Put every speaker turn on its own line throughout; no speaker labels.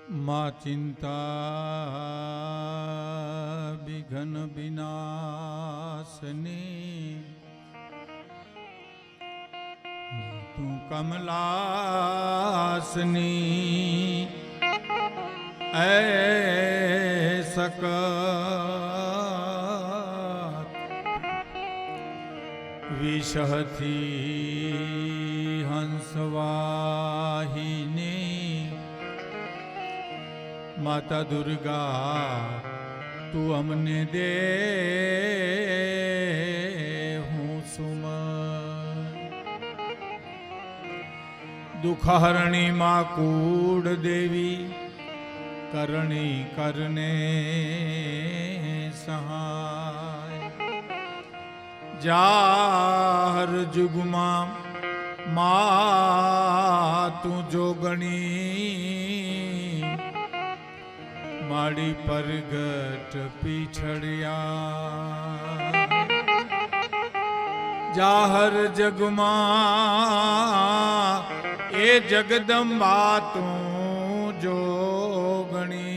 માં ચિંતા વિઘન વિનાશની તું કમલાસની સક વિષહથી હંસવાહિની માતા દુર્ગા તું અમને દે હું સુમ દુઃખહરણી માં કૂડ દેવી કરણી કરને સહાય જાહર જુગમાં મા તું જોગણી માડી પરગટ પીછડિયા જાહર જગમાં એ જગદંબા તું જોગણી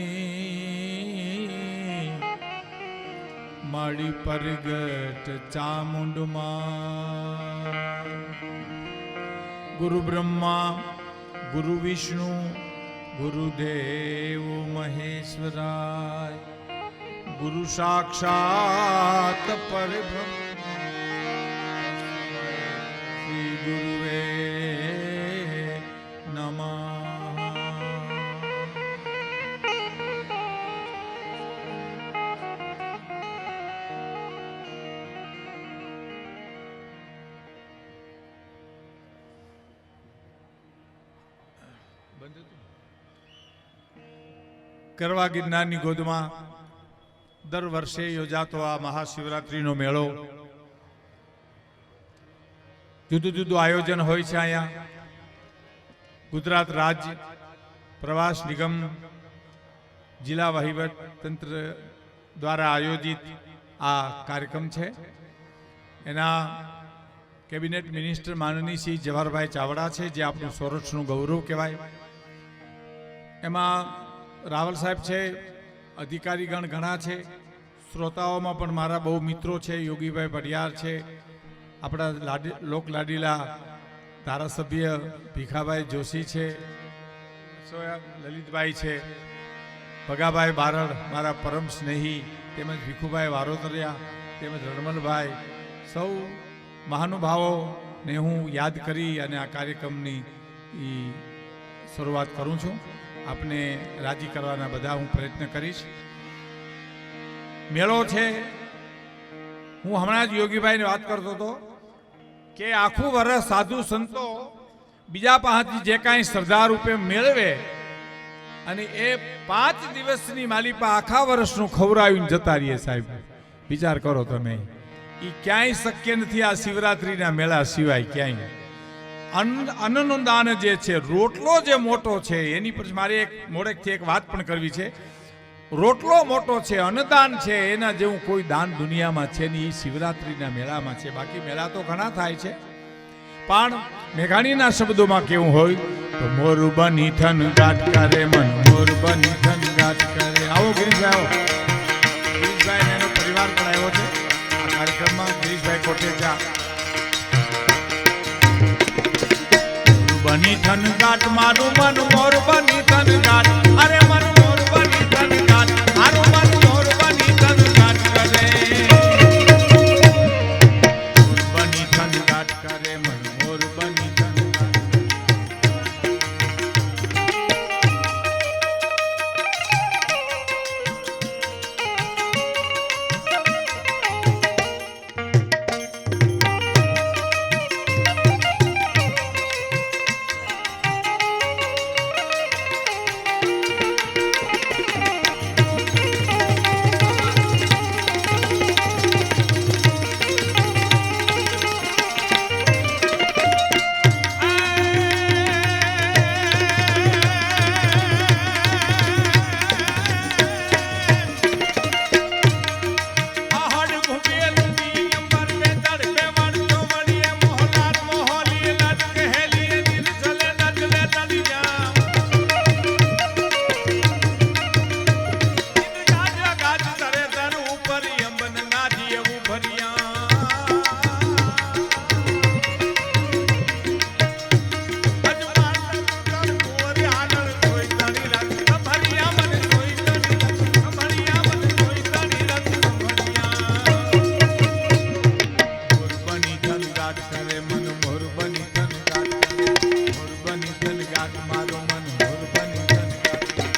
માડી પરગટ ચામુંડમાં ગુરુ બ્રહ્મા ગુરુ વિષ્ણુ ગુરુદેવ મહેશ્વરાય ગુરુ સાક્ષાત પરબ્રહ્મ શ્રી ગુરુવે નમઃ. કરવા ગિરનારની ગોદમાં દર વર્ષે યોજાતો આ મહાશિવરાત્રીનો મેળો જુદું જુદું આયોજન હોય છે. અહીંયા ગુજરાત રાજ્ય પ્રવાસ નિગમ જિલ્લા વહીવટ તંત્ર દ્વારા આયોજિત આ કાર્યક્રમ છે. એના કેબિનેટ મિનિસ્ટર માનનીય શ્રી જવાહરભાઈ ચાવડા છે, જે આપણું સૌરાષ્ટ્રનું ગૌરવ કહેવાય. એમાં રાવલ સાહેબ છે, અધિકારીગણ ઘણા છે. શ્રોતાઓમાં પણ મારા બહુ મિત્રો છે. યોગીભાઈ પડિયાર છે, આપણા લોકલાડીલા ધારાસભ્ય ભીખાભાઈ જોશી છે, લલિતભાઈ છે, ભગાભાઈ બારડ મારા પરમ સ્નેહી, તેમજ ભીખુભાઈ વારોતરિયા, તેમજ રણમલભાઈ, સૌ મહાનુભાવોને હું યાદ કરી અને આ કાર્યક્રમની શરૂઆત કરું છું. આપને રાજી કરવાના બધા હું પ્રયત્ન કરીશ. મેળો છે, હું હમણાં જ યોગીભાઈને વાત કરતો હતો કે આખું વર્ષ સાધુ સંતો બીજા પાસેથી જે કાંઈ શ્રદ્ધા રૂપે મેળવે અને એ 5 દિવસની માલિપા આખા વર્ષનું ખવડાવીને જતા રહીએ. સાહેબ વિચાર કરો તમે, એ ક્યાંય શક્ય નથી આ શિવરાત્રીના મેળા સિવાય ક્યાંય. અન્નનું દાન જે છે, રોટલો જે મોટો છે, એની પર મારે એક મોડેકથી એક વાત પણ કરવી છે. રોટલો મોટો છે, અન્નદાન છે, એના જેવું કોઈ દાન દુનિયામાં છે નહીં, એ શિવરાત્રીના મેળામાં છે. બાકી મેળા તો ઘણા થાય છે, પણ મેઘાણીના શબ્દોમાં કેવું હોય તો મોર બની થન ગાટ કરે મન, મોર બની થન ગાટ કરે. આવો ગિરીશભાઈ, આવો. ગિરીશભાઈ એનો પરિવાર પણ આવ્યો છે આ કાર્યક્રમમાં. ગિરીશભાઈ કોટેચા. બની થન ગાટ મારું મન મોર બની થન ગાટ, અરે મન મોર બની થન ગાટ, મારું મન મોર બની થન ગાટ કરે. બની થન ગાટ કરે મન મોર બની થન ગાટ. મારું મન મોર બની ખનગાટ.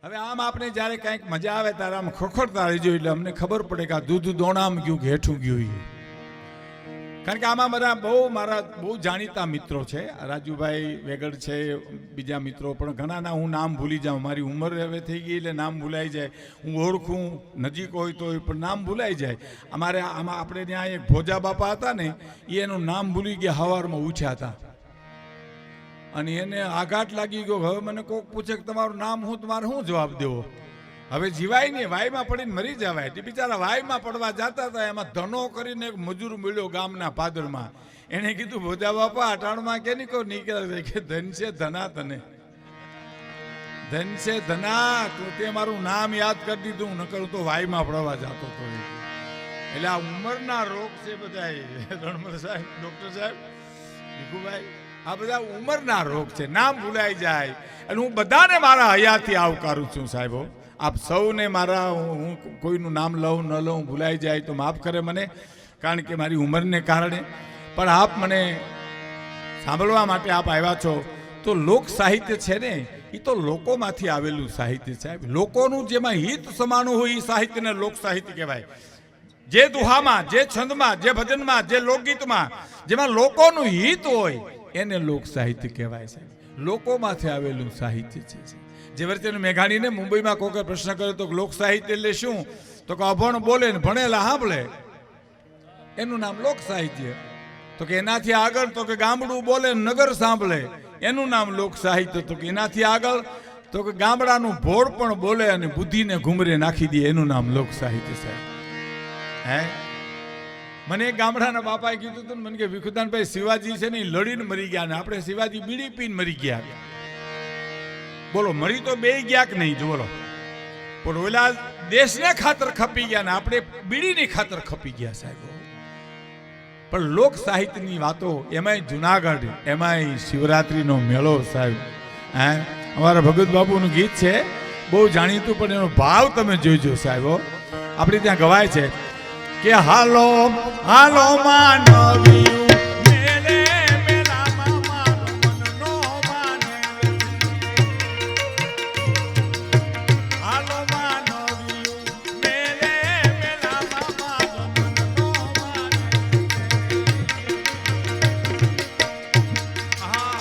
હવે આમ આપણે જ્યારે કંઈક મજા આવે ત્યારે આમ ખોખડતા રહેજો એટલે અમને ખબર પડે કે આ દૂધ દોણામ ગયું કે હેઠું ગયું એ. કારણ કે આમાં બધા મારા બહુ જાણીતા મિત્રો છે, રાજુભાઈ વેગડ છે, બીજા મિત્રો પણ ઘણાના હું નામ ભૂલી જાઉં, મારી ઉંમર હવે થઈ ગઈ એટલે નામ ભૂલાઈ જાય, હું ઓળખું નજીક હોય તો પણ નામ ભૂલાઈ જાય. અમારે આમાં આપણે ત્યાં એક ભોજા બાપા હતા ને, એનું નામ ભૂલી ગયા, હવારમાં ઉઠ્યા હતા અને એને આઘાત લાગી ગયો. હવે મને કોક પૂછે કે તમારું નામ શું, તમારે શું જવાબ દેવો? હવે જીવાય નહીં, વાયમાં પડીને મરી જવાય. તે બિચારા વાયમાં પડવા જતા હતા, એમાં ધનો કરીને એક મજૂર મળ્યો ગામના પાદરમાં. એને કીધું ભોજા બાપા અટાણમાં કે નહીં કહો નીકળે કે ધન છે ધના તને, ધન છે ધના તું, તે મારું નામ યાદ કરી દીધું, ન કરું તો વાયમાં પડવા જતો હતો. એટલે આ ઉંમરના રોગ છે બધા. રણમલ સાહેબ, ડોક્ટર સાહેબ, ભીખુભાઈ, આ બધા ઉંમરના રોગ છે, નામ ભૂલાઈ જાય. અને હું બધાને મારા હયાથી આવકારું છું સાહેબો. આપ સૌને મારા, હું કોઈનું નામ લઉં ન લઉં, ભૂલાઈ જાય તો માફ કરે મને, કારણ કે મારી ઉંમરને કારણે. પણ આપ મને સાંભળવા માટે આપ આવ્યા છો. તો લોક સાહિત્ય છે ને, એ તો લોકોમાંથી આવેલું સાહિત્ય સાહેબ. લોકોનું જેમાં હિત સમાનું હોય એ સાહિત્યને લોક સાહિત્ય કહેવાય. જે દુહામાં, જે છંદમાં, જે ભજનમાં, જે લોકગીતમાં જેમાં લોકોનું હિત હોય એને લોક સાહિત્ય કહેવાય છે. લોકોમાંથી આવેલું સાહિત્ય છે. ઝવેરચંદ મેઘાણીને મુંબઈમાં કોઈ પ્રશ્ન કર્યો તો લોક સાહિત્ય એટલે શું? તો કે અભણ બોલે ને ભણેલા સાંભળે એનું નામ લોક સાહિત્ય. તો કે એનાથી આગળ તો કે ગામડું બોલે નગર સાંભળે એનું નામ લોક સાહિત્ય. તો કે એનાથી આગળ તો કે ગામડાનું ભોળ પણ બોલે અને બુદ્ધિને ઘુમરે નાખી દે એનું નામ લોક સાહિત્ય સાહેબ. હે, મને એક ગામડાના બાપાએ કીધું હતું, મને કે ભીખુદાનભાઈ શિવાજી છે ને લડીને મરી ગયા ને આપણે શિવાજી બીડી પીને મરી ગયા. બોલો મરી તો બે ગયા કે નહીં? બોલો, પણ ઓલા દેશને ખાતર ખપી ગયા ને આપણે બીડીની ખાતર ખપી ગયા સાહેબ. પણ લોક સાહિત્યની વાતો, એમાંય જુનાગઢ, એમાંય શિવરાત્રીનો મેળો સાહેબ. હે, અમારા ભગત બાપુનું ગીત છે બહુ જાણીતું, પણ એનો ભાવ તમે જોઈજો સાહેબો. આપણે ત્યાં ગવાય છે કે હાલો હાલો માનવ્યું મેલે મેલામાં મારો મનનો માને, હાલો માનવ્યું મેલે મેલામાં મારો મનનો માને. હા,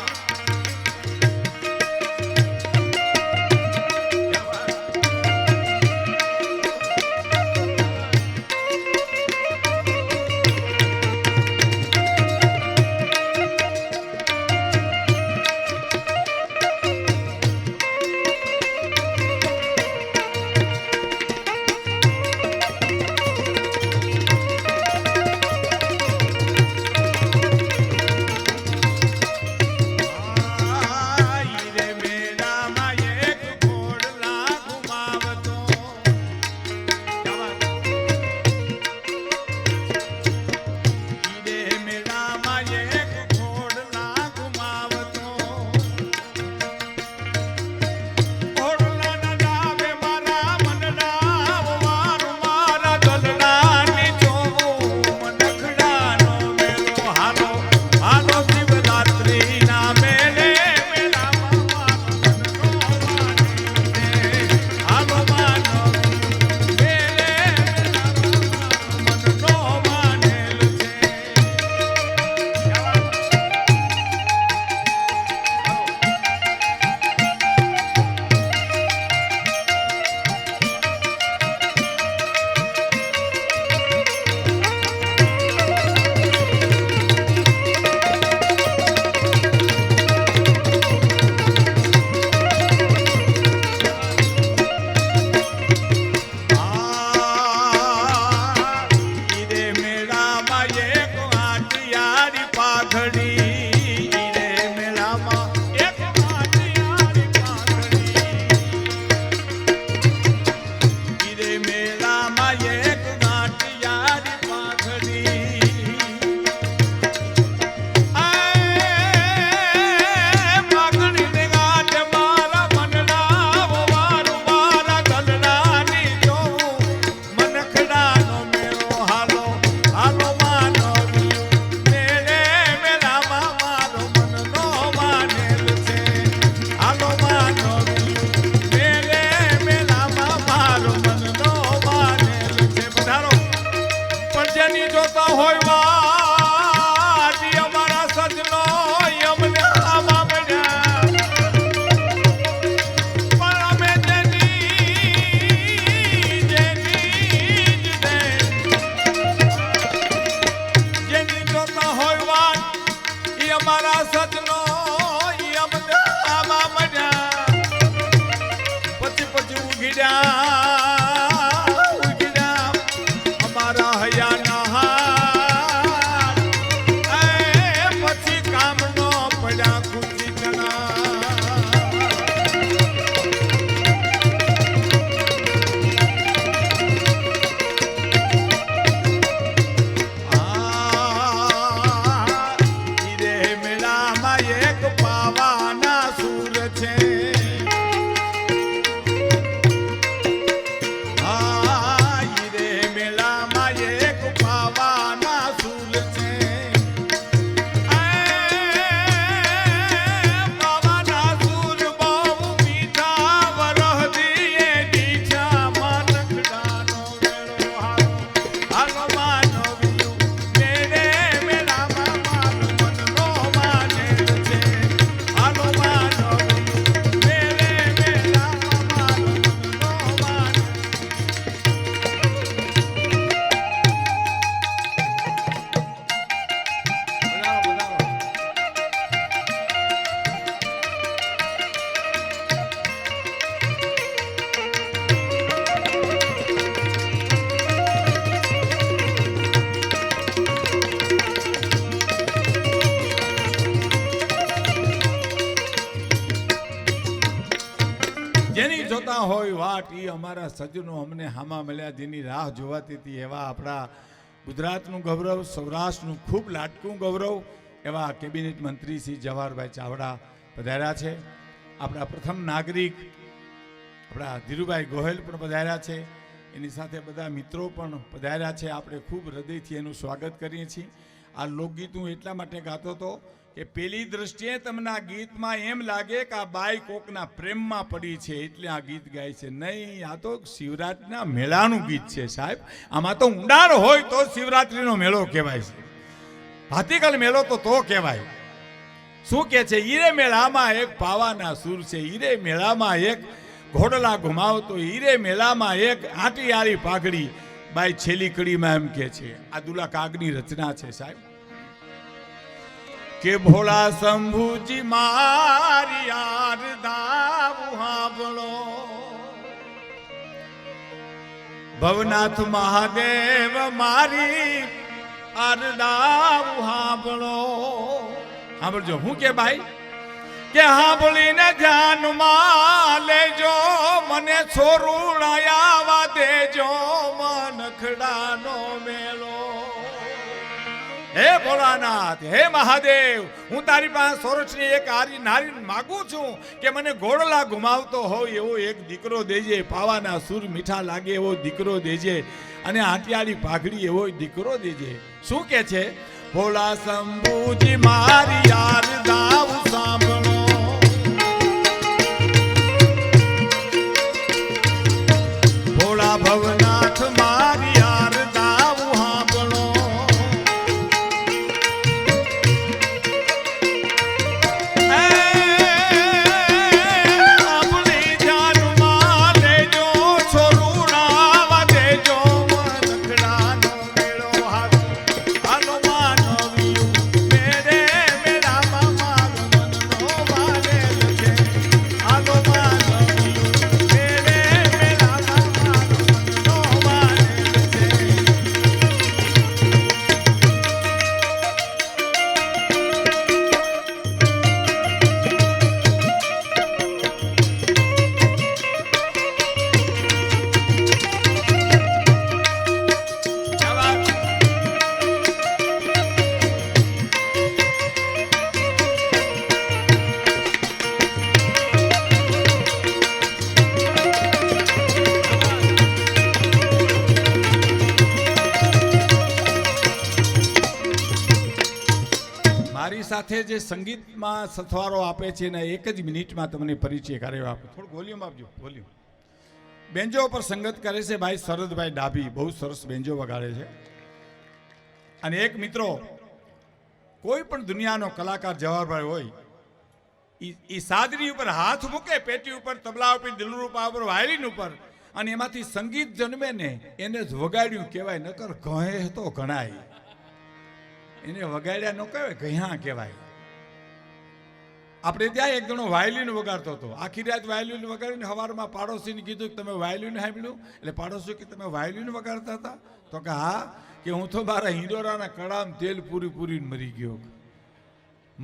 ઉગડ્યા અમારા હૈયાના હાર પછી કામનો પડ્યા ખુશી ચણા જેની જોતા હોય વાટ એ અમારા સજ્જનો અમને હામા મળ્યા જેની રાહ જોવાતી હતી એવા આપણા ગુજરાતનું ગૌરવ સૌરાષ્ટ્રનું ખૂબ લાટકું ગૌરવ એવા કેબિનેટ મંત્રી શ્રી જવાહરભાઈ ચાવડા પધાર્યા છે. આપણા પ્રથમ નાગરિક આપણા ધીરુભાઈ ગોહેલ પણ પધાર્યા છે. એની સાથે બધા મિત્રો પણ પધાર્યા છે. આપણે ખૂબ હૃદયથી એનું સ્વાગત કરીએ છીએ. આ લોકગીત હું એટલા માટે ગાતો હતો કે પેલી દ્રષ્ટિએ તમને આ ગીતમાં એમ લાગે કે આ બાઈ કોકના પ્રેમમાં પડી છે એટલે આ ગીત ગાય છે. નહીં, આ તો શિવરાત્રિના મેળાનું ગીત છે સાહેબ. આમાં તો ઊંડાણ હોય તો શિવરાત્રિનો મેળો કહેવાય છે. ભાતીકલ મેળો તો કહેવાય. શું કે છે? હીરે મેળામાં એક પાવાના સૂર છે, હીરે મેળામાં એક ઘોડલા ઘુમાવતો, હીરે મેળામાં એક આંટીયાળી પાઘડી. બાઈ છેલ્લી કડીમાં એમ કે છે. આ દુલા કાગની રચના છે સાહેબ. કે ભોળા શંભુજી મારી આરધા હાંભળો, ભવનાથ મહાદેવ મારી આરધા હાંભળો. સાંભળજો હું કે ભાઈ કે સાંભળીને ધ્યાનમાં લેજો, મને છોરુડાયા દેજો મનખડાનો મેળો. હે ભોળાનાથ, હે મહાદેવ, હું તારી પાસે સોરઠની એક આરી નારી માગું છું કે મને ઘોડલા ઘુમાવતો હોય એવો એક દીકરો દેજે, પાવાના સૂર મીઠા લાગે એવો દીકરો દેજે, અને આંટિયાળી પાઘડી એવો દીકરો દેજે. શું કે છે? ભોળા શંભુજી મારી યાર દાવ સાંભળો, ભોળા ભવનાથ મારી યાર દાવ સાંભળો. સાથે જે સંગીતમાં સથવારો આપે છે ને એક જ મિનિટમાં તમને પરિચય કરાવ્યો આપે. થોડું વોલ્યુમ આપજો, વોલ્યુમ. બેન્જો પર સંગત કરે છે ભાઈ શરદભાઈ ડાભી, બહુ સરસ બેન્જો વગાડે છે. અને એક મિત્રો કોઈ પણ દુનિયાનો કલાકાર જવાહરભાઈ હોય એ સાદરી ઉપર હાથ મૂકે, પેટી ઉપર, તબલા ઉપર, દિલરૂપા ઉપર, વાયલિન ઉપર, અને એમાંથી સંગીત જન્મે ને એને જ વગાડ્યું કહેવાય. નકર કહે તો ઘણાય, એને વગાડ્યા ન કહેવાય, ઘયા કહેવાય. આપણે ત્યાં એક જણો વાયોલિન વગાડતો હતો, આખી રાત વાયોલિન વગાડીને સવારમાં પાડોશીને કીધું કે તમે વાયોલિન સાંભળ્યું? એટલે પાડોશી કે તમે વાયોલિન વગાડતા હતા? તો કે હા, કે હું તો મારા હિંડોરાના કડામાં તેલ પૂરી પૂરીને મરી ગયો.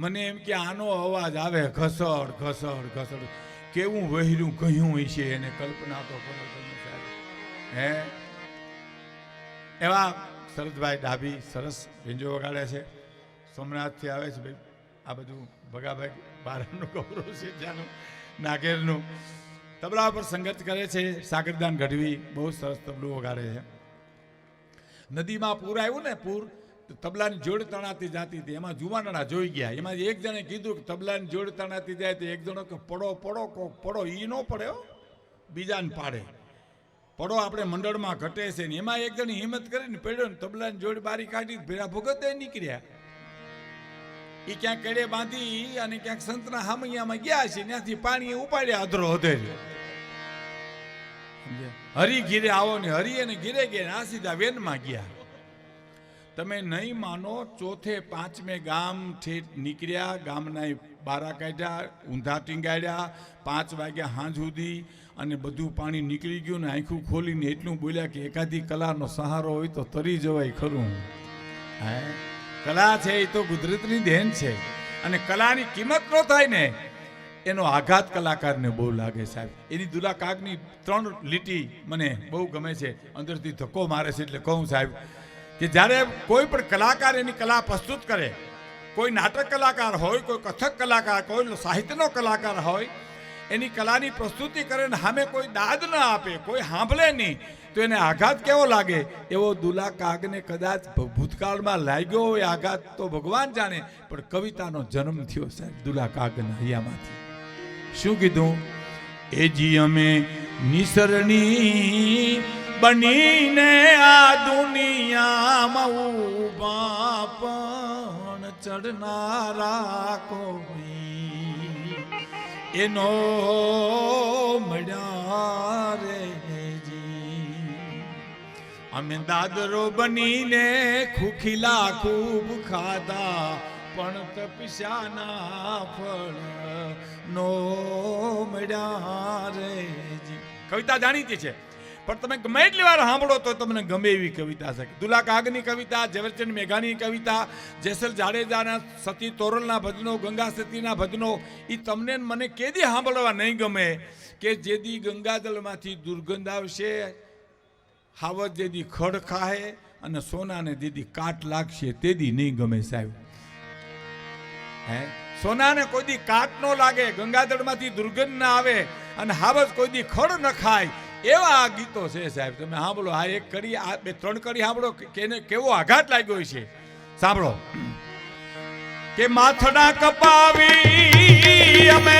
મને એમ કે આનો અવાજ આવે ઘસડ ઘસડ ઘસડ, કેવું વહેલું કહ્યું હશે એને કલ્પના તો કરો તમે સાહેબ. હે એવા શરદભાઈ ડાભી સરસ ભીંજો વગાડે છે, સોમનાથથી આવે છે ભાઈ. આ બધું ભગાભાઈ બારનું ગૌરવ છે ત્યાંનું, નાગેરનું. તબલા પર સંગત કરે છે સાગરદાન ગઢવી, બહુ સરસ તબલું વગાડે છે. નદીમાં પૂર આવ્યું ને, પૂર તબલાની જોડ તણાતી જાતી હતી, એમાં જુવાનડા જોઈ ગયા. એમાં એક જણે કીધું કે તબલાની જોડ તણાતી જાય તો એક જણો કે પડો પડો કોક પડો, ઈ ન પડ્યો બીજાને પાડે. પડો આપણે મંડળમાં ઘટે છે ને, એમાં એક જણી હિંમત કરીને પડ્યો ને તબલાની જોડ બારી કાઢી, ભેરા ભગતે નીકળ્યા. એ ક્યાંક કેડે બાંધી અને ક્યાંક સંતના હામૈયામાં ગયા છે, ત્યાંથી પાણી ઉપાડ્યા અધરો અધેરી. હરી ઘીરે આવો ને હરી અને ઘીરે ગયા, આ સીધા વેનમાં ગયા. તમે નહીં માનો, ચોથે પાંચમે ગામ ઠેઠ નીકળ્યા, ગામના બારા કાઢ્યા, ઊંધા ટીંગાડ્યા, 5 વાગ્યા હાંજ સુધી, અને બધું પાણી નીકળી ગયું ને આંખું ખોલીને એટલું બોલ્યા કે એકાદી કલાનો સહારો હોય તો તરી જવાય ખરું. હે, કલા છે એ તો કુદરતની દેન છે, અને કલાની કિંમત ન થાય ને એનો આઘાત કલાકારને બહુ લાગે સાહેબ. એની દુલા કાગની 3 લીટી મને બહુ ગમે છે, અંદરથી ધક્કો મારે છે. એટલે કહું સાહેબ કે જ્યારે કોઈ પણ કલાકાર એની કલા પ્રસ્તુત કરે, કોઈ નાટક કલાકાર હોય, કોઈ કથક કલાકાર, કોઈ સાહિત્યનો કલાકાર હોય, એની કલાની પ્રસ્તુતિ કરે ને સામે કોઈ દાદ ન આપે, કોઈ સાંભળે નહીં, તો એને આઘાત કેવો લાગે. એવો દુલા કાગને કદાચ ભૂતકાળમાં લાગ્યો હોય આઘાત તો ભગવાન જાણે, પણ કવિતાનો જન્મ થયો સાહેબ દુલા કાગના હૈયામાંથી. શું કીધું? એ જી અમે નિસરણી બનીને આ દુનિયામાં ઊભા, પણ ચડનારા કોઈ એનો મળ્યા રે જી. અમે દાદરો બનીને ખુખીલા ખૂબ ખાધા, પણ તપસ્યાના ફળ નો મળ્યા રે જી. કવિતા જાણીતી છે, પણ તમે ગમે એટલી વાર સાંભળો તો તમને ગમે એવી કવિતા છે. દુલા કાગની કવિતા, ઝવેરચંદ મેઘાણીની કવિતા, જેસલ જાડેજાના સતી તોરલના ભજનો, ગંગા સતીના ભજનો, એ તમને મને કેદી સાંભળવા નહીં ગમે કે જેદી ગંગાજળમાંથી દુર્ગંધ આવશે, હાવજ જેદી ખડ ખાહે, અને સોનાને જેદી કાટ લાગશે તેદી નહીં ગમે સાહેબ. હે, સોનાને કોઈ દી કાટ ન લાગે, ગંગાજળમાંથી દુર્ગંધ ના આવે, અને હાવજ કોઈ દી ખડ ન ખાય, એવા આ ગીતો છે સાહેબ. તમે સાંભળો, આ એક કડી, આ 2-3 કડી સાંભળો કે એને કેવો આઘાત લાગ્યો છે. સાંભળો કે માથડા કપાવી અમે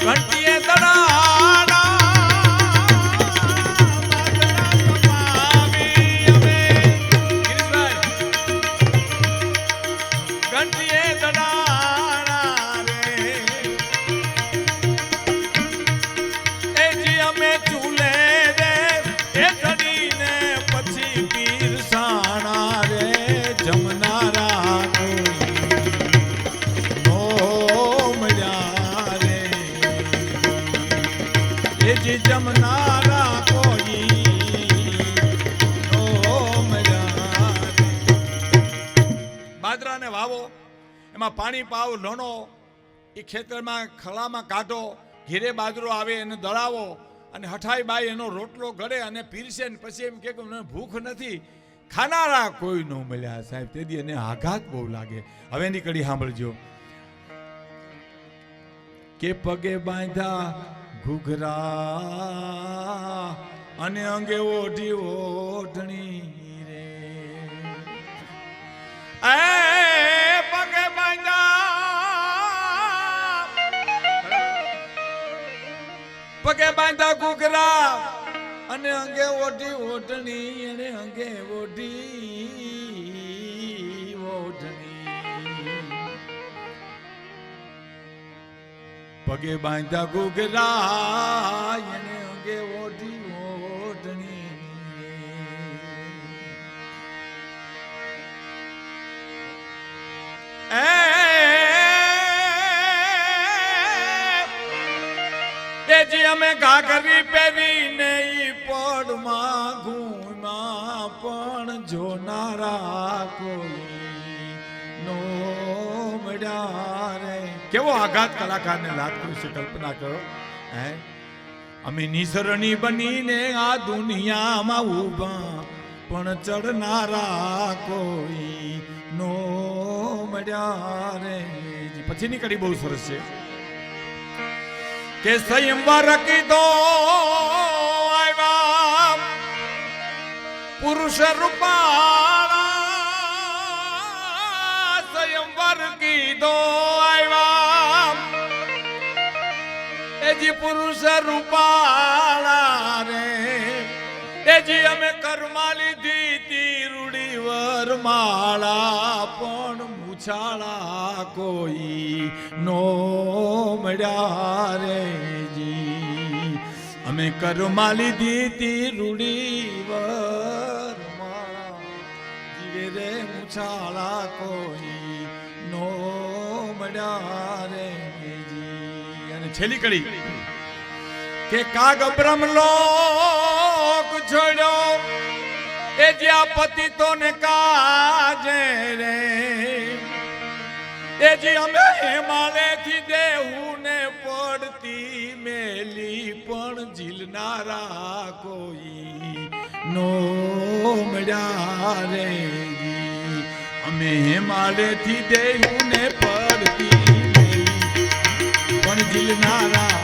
ઘંટીએ દડાડા, ઘંટીએ દડાડા રે, એ જી અમે ચૂલે રે એ ચડીને પછી પીરસાણા રે, જમનારા નો મળ્યા રે, એ જી જમનારા કોઈ નો મળ્યા રે. બાજરાને વાવો, એમાં પાણી પાવ, લણો, એ ખેતરમાં ખળામાં કાઢો, ઘેરે બાજરો આવે એને દળાવો, અને હઠાઈ બાઈ એનો રોટલો ઘડે અને પીરસે, ને પછી એમ કે મને ભૂખ નથી, ખાનારા કોઈ ન મળ્યા સાહેબ. તેથી એને આઘાત બહુ લાગે. હવે એની કડી સાંભળજો કે પગે બાંધા ઘૂઘરા અને અંગે ઓઢી ઓઢણી રે, એ પગે બાંધા ઘૂઘરા અને અંગે ઓઢી ઓઢણી, એને અંગે ઓઢી ઓઢણી. પગે બાંધા ઘૂઘરા એને અંગે ઓઢી ઓઢણી. એ જે અમે ઘાઘરી પહેરીને ઈ પડમાં ઘૂમા પણ જોનારા કોઈ નો મળ્યા રે. કેવો આઘાત કલાકારને લાગતું છે, કલ્પના કરો. હે અમે નિસરણી બનીને આ દુનિયામાં ઊભા પણ ચડનારા કોઈ નો મળ્યા રે. પછીની કડી બહુ સરસ છે કે સંયમવાર કીધો આવ્યા પુરુષ રૂપાળા, સંયમવાર કીધો આવ્યા એજી પુરુષ રૂપાળા રે. એજી અમે કર્મા લીધી તી રૂડી વરમાળા પણ મૂછાળા કોઈ નો મળ્યા રે જી. અમે કર્મા લીધી તી રૂડી વરમાળા જીવે રે મૂછાળા કોઈ નો મળ્યા રે જી. અને છેલ્લી કડી કે કાગ બ્રહ્મલોક છોડ્યો એ જ્યાં પતિતો ને કાજે રે. એ જે અમે હિમાલયથી દેવું ને પડતી મેલી પણ ઝીલનારા કોઈ નો મળ્યા રે. અમે હિમાલયથી દેવું ને પડતી મેલી પણ ઝીલનારા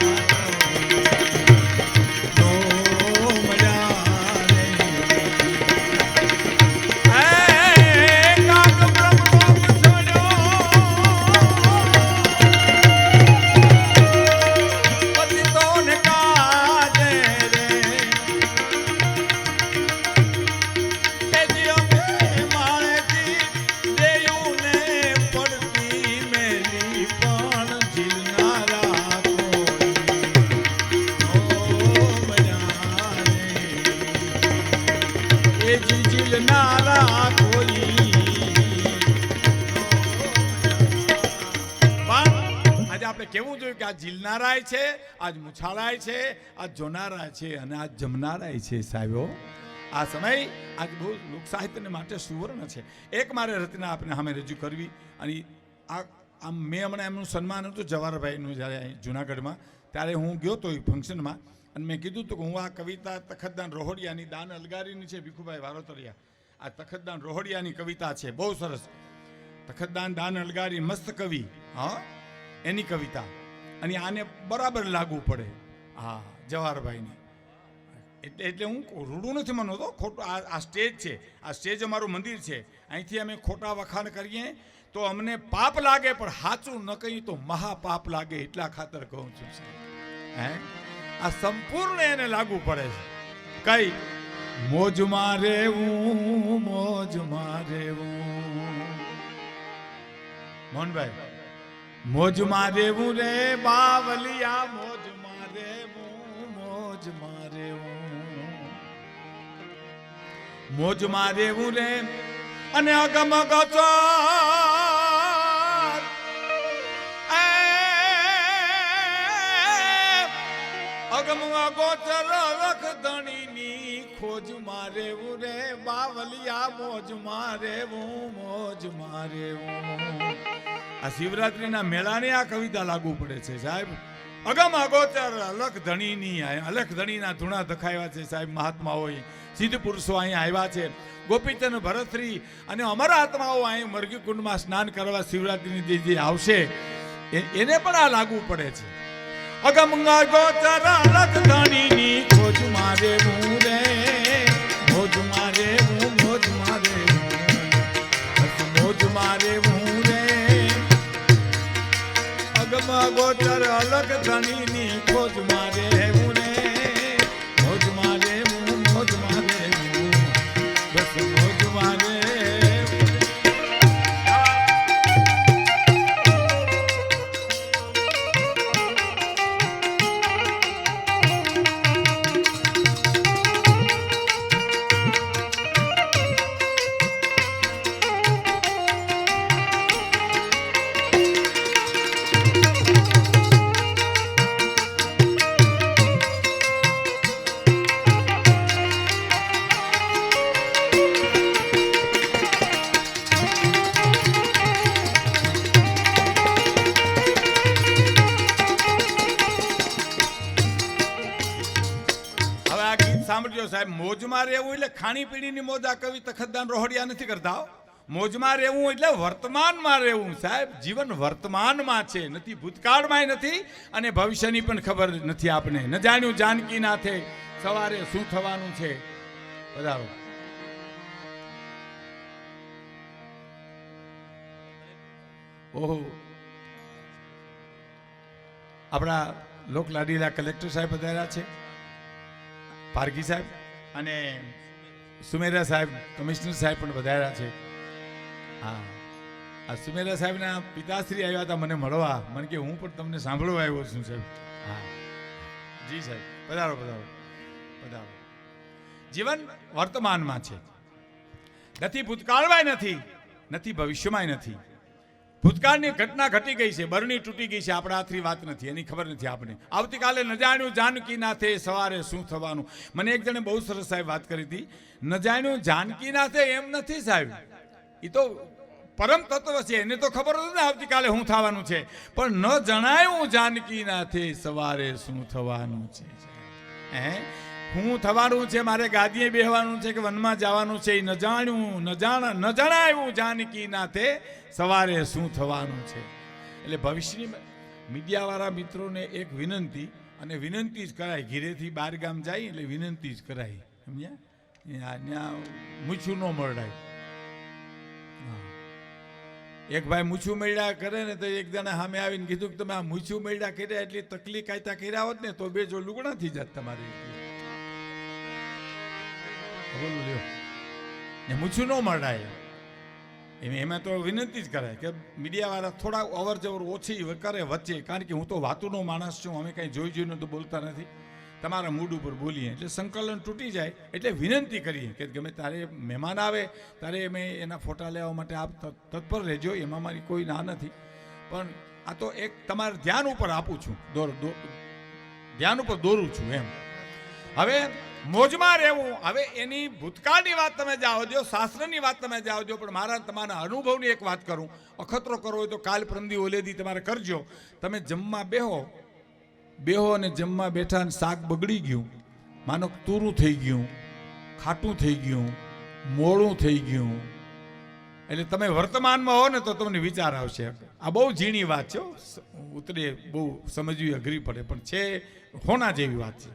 કેવું જોયું કે આ ઝીલનારાય છે, આજ મુછાળાય છે, આજ જોનારા છે અને આજ જમનારાય છે. સાહેબો આ સમય આજ બહુ લોક સાહિત્યને માટે સુવર્ણ છે. એક મારે રચના આપણે સામે રજૂ કરવી અને આ મેં હમણાં એમનું સન્માન હતું જવાહરભાઈનું જ્યારે અહીં જુનાગઢમાં, ત્યારે હું ગયો તો એ ફંક્શનમાં અને મેં કીધું હતું કે હું આ કવિતા તખતદાન રોહડિયાની દાન અલગારીની છે, ભીખુભાઈ વારોતરિયા. આ તખતદાન રોહડિયાની કવિતા છે, બહુ સરસ. તખતદાન દાન અલગારી મસ્ત કવિ, હા એની કવિતા, અને આને બરાબર લાગુ પડે. હા જવાહરભાઈની. એટલે હું રૂડું નથી માનતો, ખોટું. આ સ્ટેજ છે, આ સ્ટેજ અમારું મંદિર છે. અહીંથી અમે ખોટા વખાણ કરીએ તો અમને પાપ લાગે, પણ સાચું ન કહીએ તો મહાપાપ લાગે. એટલા ખાતર કહું છું. હે આ સંપૂર્ણ એને લાગુ પડે છે. કઈ મોજમાં રહેવું, મોજમાં રહેવું. મોહનભાઈ મોજમાં રહેવું રે બાવલિયા, મોજમાં રહેવું, મોજમાં રહેવું, મોજમાં રહેવું રે. અને અગમ ગોચર અગમ ગોચર રખધણીની ખોજમાં રહેવું રે બાવલિયા, મોજમાં રહેવું, મોજમાં રહેવું. આ શિવરાત્રીના મેળાને આ કવિતા લાગુ પડે છે સાહેબ. અગમ અગોચર અલખ ધણીની, અલખ ધણીના ધૂણા ધખાવ્યા છે સાહેબ. મહાત્મા હોય, સિદ્ધ પુરુષો અહીંયા આવ્યા છે. ગોપીચંદ ભરતશ્રી અને અમારા આત્માઓ અહીં મરઘી કુંડમાં સ્નાન કરવા શિવરાત્રીની જે આવશે એને પણ આ લાગુ પડે છે. અગમ અગોચર અલખ ધણીની ખોજ મારે રે, મોજ મારે મોજ મારે મોજ મારે રે. અગમ ગોચર અલગ ધણીની ખોજ મારે હું રે, મોજ મારે હું, મોજ મારે હું, બસ મોજ મારે. સમજો સાહેબ, મોજમાં રહેવું એટલે ખાણીપીણીની મોજ આ કવિ તખતદાન રોહડિયા નથી કરતા. મોજમાં રહેવું એટલે વર્તમાનમાં રહેવું સાહેબ. જીવન વર્તમાનમાં છે, નથી ભૂતકાળમાં નથી અને ભવિષ્યની પણ ખબર નથી આપને. ન જાણ્યું જાનકી નાથે સવારે શું થવાનું છે. પધારો. ઓહો, આપણા લોકલાડીલા કલેક્ટર સાહેબ પધાર્યા છે, પારગી સાહેબ અને સુમેરા સાહેબ કમિશનર સાહેબ પણ પધાર્યા છે. હા, આ સુમેરા સાહેબના પિતાશ્રી આવ્યા હતા મને મળવા. મને કે હું પણ તમને સાંભળવા આવ્યો છું સાહેબ. હા જી સાહેબ, પધારો પધારો પધારો. જીવન વર્તમાનમાં છે, નથી ભૂતકાળમાં નથી ભવિષ્યમાં નથી. ભૂતકાળની ઘટના ઘટી ગઈ છે, બરણી તૂટી ગઈ છે, આપણા હાથની વાત નથી, એની ખબર નથી આપણે. આવતીકાલે ન જાણ્યું જાનકી નાથે સવારે શું થવાનું. મને એક જણે બહુ સરસ સાહેબ વાત કરી હતી. ન જાણ્યું જાનકી નાથે એમ નથી સાહેબ, એ તો પરમ તત્વ છે, એને તો ખબર હતી ને આવતીકાલે શું થવાનું છે. પણ ન જણાયું જાનકી નાથે સવારે શું થવાનું છે. શું થવાનું છે, મારે ગાદીએ બેહવાનું છે કે વનમાં જવાનું છે, એ ન જાણ્યું ન જણાયું જાનકી નાથે સવારે શું થવાનું છે. એટલે ભવિષ્યની મીડિયાવાળા મિત્રોને એક વિનંતી, અને વિનંતી જ કરાય. ઘીરેથી બહાર ગામ જાય એટલે વિનંતી જ કરાય, સમજ્યા? ત્યાં મૂછું ન મળાય. એક ભાઈ મૂછું મેળ્યા કરે ને તો એક જણા સામે આવીને કીધું કે તમે આ મૂછું મેળ્યા કર્યા એટલી તકલીફ કાયતા કર્યા હોત ને તો બે જો લુગડા થઈ જાત તમારી. બોલું લ્યો, મૂછું ન મળાય. એમાં તો વિનંતી જ કરાય કે મીડિયાવાળા થોડા અવર જવર ઓછી કરે વચ્ચે, કારણ કે હું તો વાતુનો માણસ છું, અમે કંઈ જોઈને તો બોલતા નથી, તમારા મૂડ ઉપર બોલીએ એટલે સંકલન તૂટી જાય. એટલે વિનંતી કરીએ કે ગમે તારે મહેમાન આવે ત્યારે અમે એના ફોટા લેવા માટે આપ તત્પર રહેજો, એમાં મારી કોઈ ના નથી. પણ આ તો એક તમારે ધ્યાન ઉપર આપું છું, ધ્યાન ઉપર દોરું છું એમ. હવે મોજમાં રહેવું, હવે એની ભૂતકાળની વાત તમે જાઓ દો, શાસ્ત્રની વાત તમે જાઓ દો, પણ મારા તમારા અનુભવની એક વાત કરું. અખતરો કરવો હોય તો કાલ પ્રમદી ઓલેદી તમારે કરજો. તમે જમવા બેહો અને જમવા બેઠા અને શાક બગડી ગયું, માનો તુરું થઈ ગયું, ખાટું થઈ ગયું, મોળું થઈ ગયું, એટલે તમે વર્તમાનમાં હો ને તો તમને વિચાર આવશે. આ બહુ ઝીણી વાત છે, ઉતરે બહુ સમજવી અઘરી પડે, પણ છે હોના જેવી વાત છે.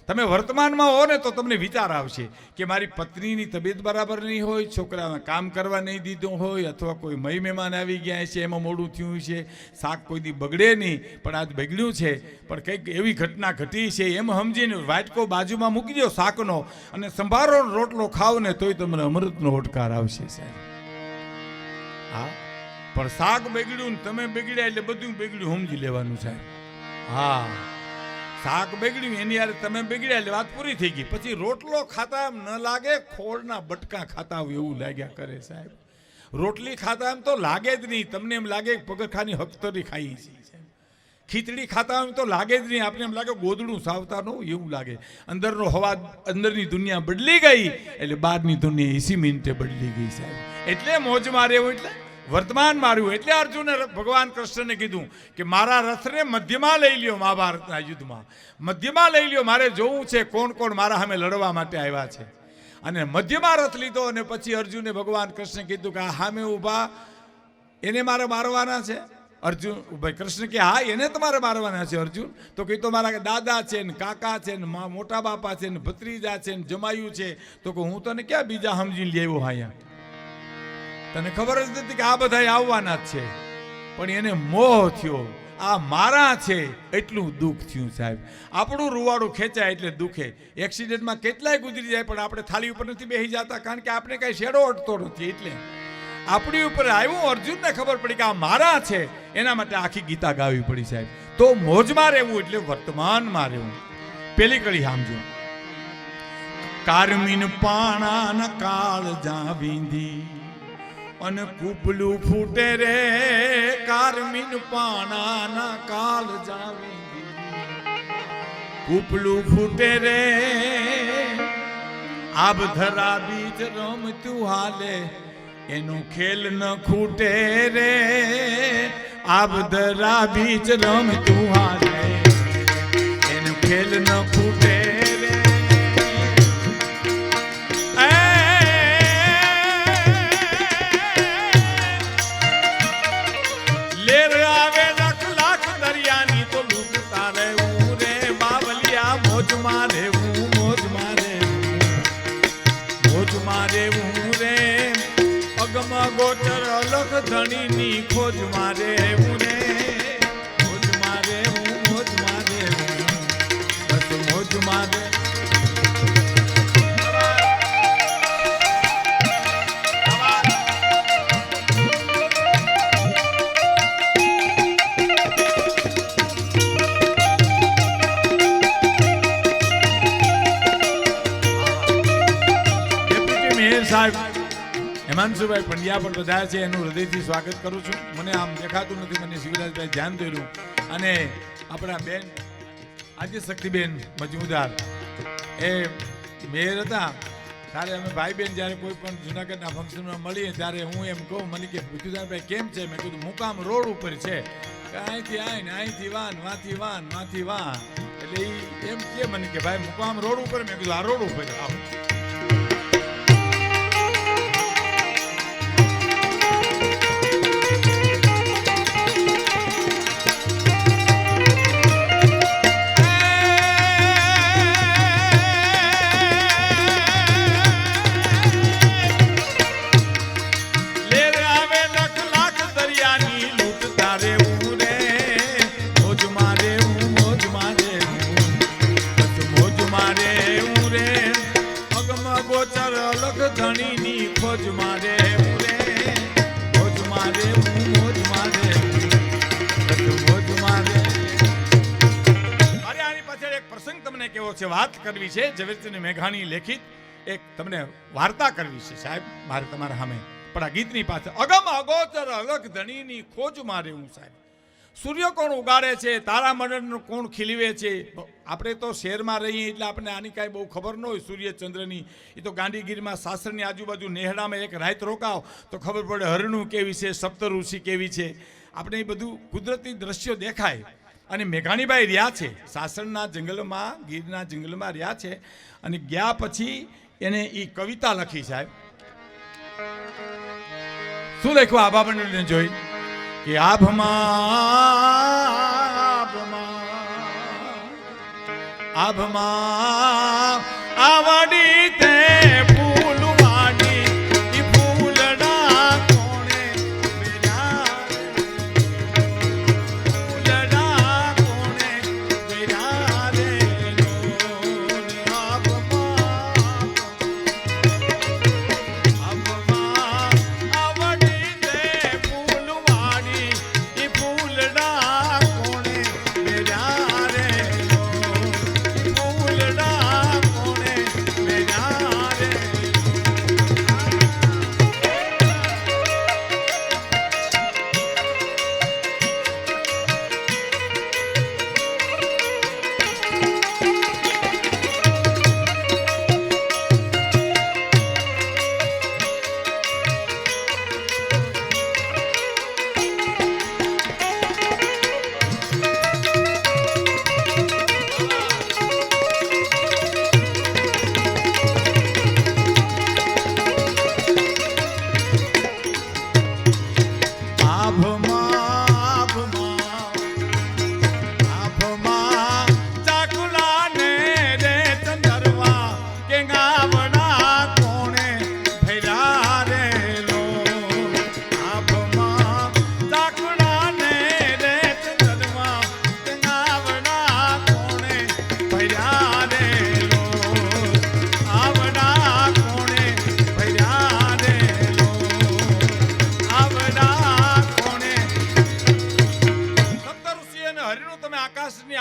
તમે વર્તમાનમાં હો ને તો તમને વિચાર આવશે કે મારી પત્નીની તબિયત બરાબર નહીં હોય, છોકરાને કામ કરવા નહીં દીધું હોય, અથવા કોઈ મય મહેમાન આવી ગયા છે એમાં મોડું થયું છે, શાક કોઈ દી બગડે નહીં પણ આજ બગડ્યું છે, પણ કંઈક એવી ઘટના ઘટી છે એમ સમજીને વાટકો બાજુમાં મૂકી દો શાકનો અને સંભારો રોટલો ખાવ ને તોય તમને અમૃતનો હોટકાર આવશે સાહેબ. હા, પણ શાક બગડ્યું ને તમે બગડ્યા એટલે બધું બગડ્યું સમજી લેવાનું સાહેબ. હા, શાક બગડ્યું એની યાર તમે બગડ્યા એટલે વાત પૂરી થઈ ગઈ. પછી રોટલો ખાતા એમ ન લાગે, ખોળના બટકા ખાતા હોય એવું લાગ્યા કરે સાહેબ. રોટલી ખાતા એમ તો લાગે જ નહીં, તમને એમ લાગે પગરખાની હકતરી ખાઈ છે સાહેબ. ખીચડી ખાતા એમ તો લાગે જ નહીં, આપણે એમ લાગે ગોદડું સાવતાનું એવું લાગે. અંદરનો હવા, અંદરની દુનિયા બદલી ગઈ એટલે બહારની દુનિયા 20 મિનિટે બદલી ગઈ સાહેબ. એટલે મોજમાં રહેવું એટલે વર્તમાન માર્યું. એટલે અર્જુને ભગવાન કૃષ્ણને કીધું કે મારા રથને મધ્યમાં લઈ લ્યો, મહાભારતના યુદ્ધમાં મધ્યમાં લઈ લ્યો, મારે જોવું છે કોણ કોણ મારા સામે લડવા માટે આવ્યા છે. અને મધ્યમાં રથ લીધો અને પછી અર્જુને ભગવાન કૃષ્ણ કીધું કે આ સામે ઊભા એને મારે મારવાના છે. અર્જુન ભાઈ કૃષ્ણ કે હા એને તમારે મારવાના છે અર્જુન. તો કીધું મારા દાદા છે ને કાકા છે ને મોટા બાપા છે ને ભત્રીજા છે ને જમાયું છે. તો કે હું તને ક્યાં બીજા સમજીને લેવો હાયા, તને ખબર જ નથી કે આ બધા આવવાના જ છે. પણ એને મોહ થયો, આ મારા છે એટલું દુઃખ થયું સાહેબ. આપણું રૂવાડું ખેંચાય એટલે દુઃખે. એક્સિડન્ટમાં કેટલાય ગુજરી જાય પણ આપણે થાળી ઉપર નથી બેસી જતા, કારણ કે આપણે કઈ શેડો અટતો નથી. એટલે આપણી ઉપર આવ્યું, અર્જુનને ખબર પડી કે આ મારા છે, એના માટે આખી ગીતા ગાવી પડી સાહેબ. તો મોજમાં રહેવું એટલે વર્તમાનમાં રહેવું. પેલી કડી સાંભળજો. કારમીન પાણા ન કાળ જા વિંધી અને કૂપલું ફૂટે રે, કારમીન પાણા કાલ જાવી, કૂપલું ફૂટે રે, આબ ધરા બીજ રમતું હાલે, એનો ખેલ ન ખૂટે રે, આબ ધરા બીજ રમતું હાલે, એનો ખેલ ન ખૂટે રે, મોજમાં રહેવું, મોજમાં રહેવું, મોજમાં રહેવું રે, અગમ ગોચર અલગ ધણીની ખોજમાં રહેવું રે, મોજમાં રહેવું, મોજમાં રહેવું, બસ મોજમાં રહેવું. સાહેબ હેમાંશુભાઈ પંડ્યા પણ બધા છે, એનું હૃદયથી સ્વાગત કરું છું. મને આમ દેખાતું નથી, મને શિવરાજભાઈ ધ્યાન દોર્યું. અને આપણા બેન આજે શક્તિબેન મજમુદાર એ મેયર હતા ત્યારે અમે ભાઈ બહેન જ્યારે કોઈ પણ જુનાગઢના ફંક્શનમાં મળીએ ત્યારે હું એમ કહું, મને કે ભીખુદાનભાઈ કેમ છે? મેં કીધું મુકામ રોડ ઉપર છે, અહીંથી આવીને અહીંથી વાન, વાંથી વાન, વાંથી વાન. એટલે એ એમ કે મને કે ભાઈ મુકામ રોડ ઉપર. મેં કીધું આ રોડ ઉપર આવો. વાત કરવી છે, ઝવેરચંદ મેઘાણી લેખિત એક તમને વાર્તા કરવી છે સાહેબ મારે તમારા સામે. પણ આ ગીતની પાછળ અગમ અગોચર અલગ ધણીની ખોજમાં રહેવું સાહેબ. સૂર્ય કોણ ઉગાડે છે, તારામંડળ કોણ ખીલવે છે? આપણે તો શહેરમાં રહીએ એટલે આપણને આની કાંઈ બહુ ખબર ન હોય સૂર્ય ચંદ્રની. એ તો ગાંધીગીરમાં સાસરની આજુબાજુ નેહડામાં એક રાત રોકાવ તો ખબર પડે હરણું કેવી છે, સપ્તઋષિ કેવી છે. આપણે એ બધું કુદરતી દ્રશ્યો દેખાય. અને મેઘાણીભાઈ રહ્યા છે સાસણના જંગલમાં, ગીરના જંગલમાં રહ્યા છે. અને ગયા પછી એને એ કવિતા લખી સાહેબ. શું લખ્યું આભા મંડળને જોઈ કે આભમાં આવડી તે ફૂલવાડી ઈ ફૂલડા કોણે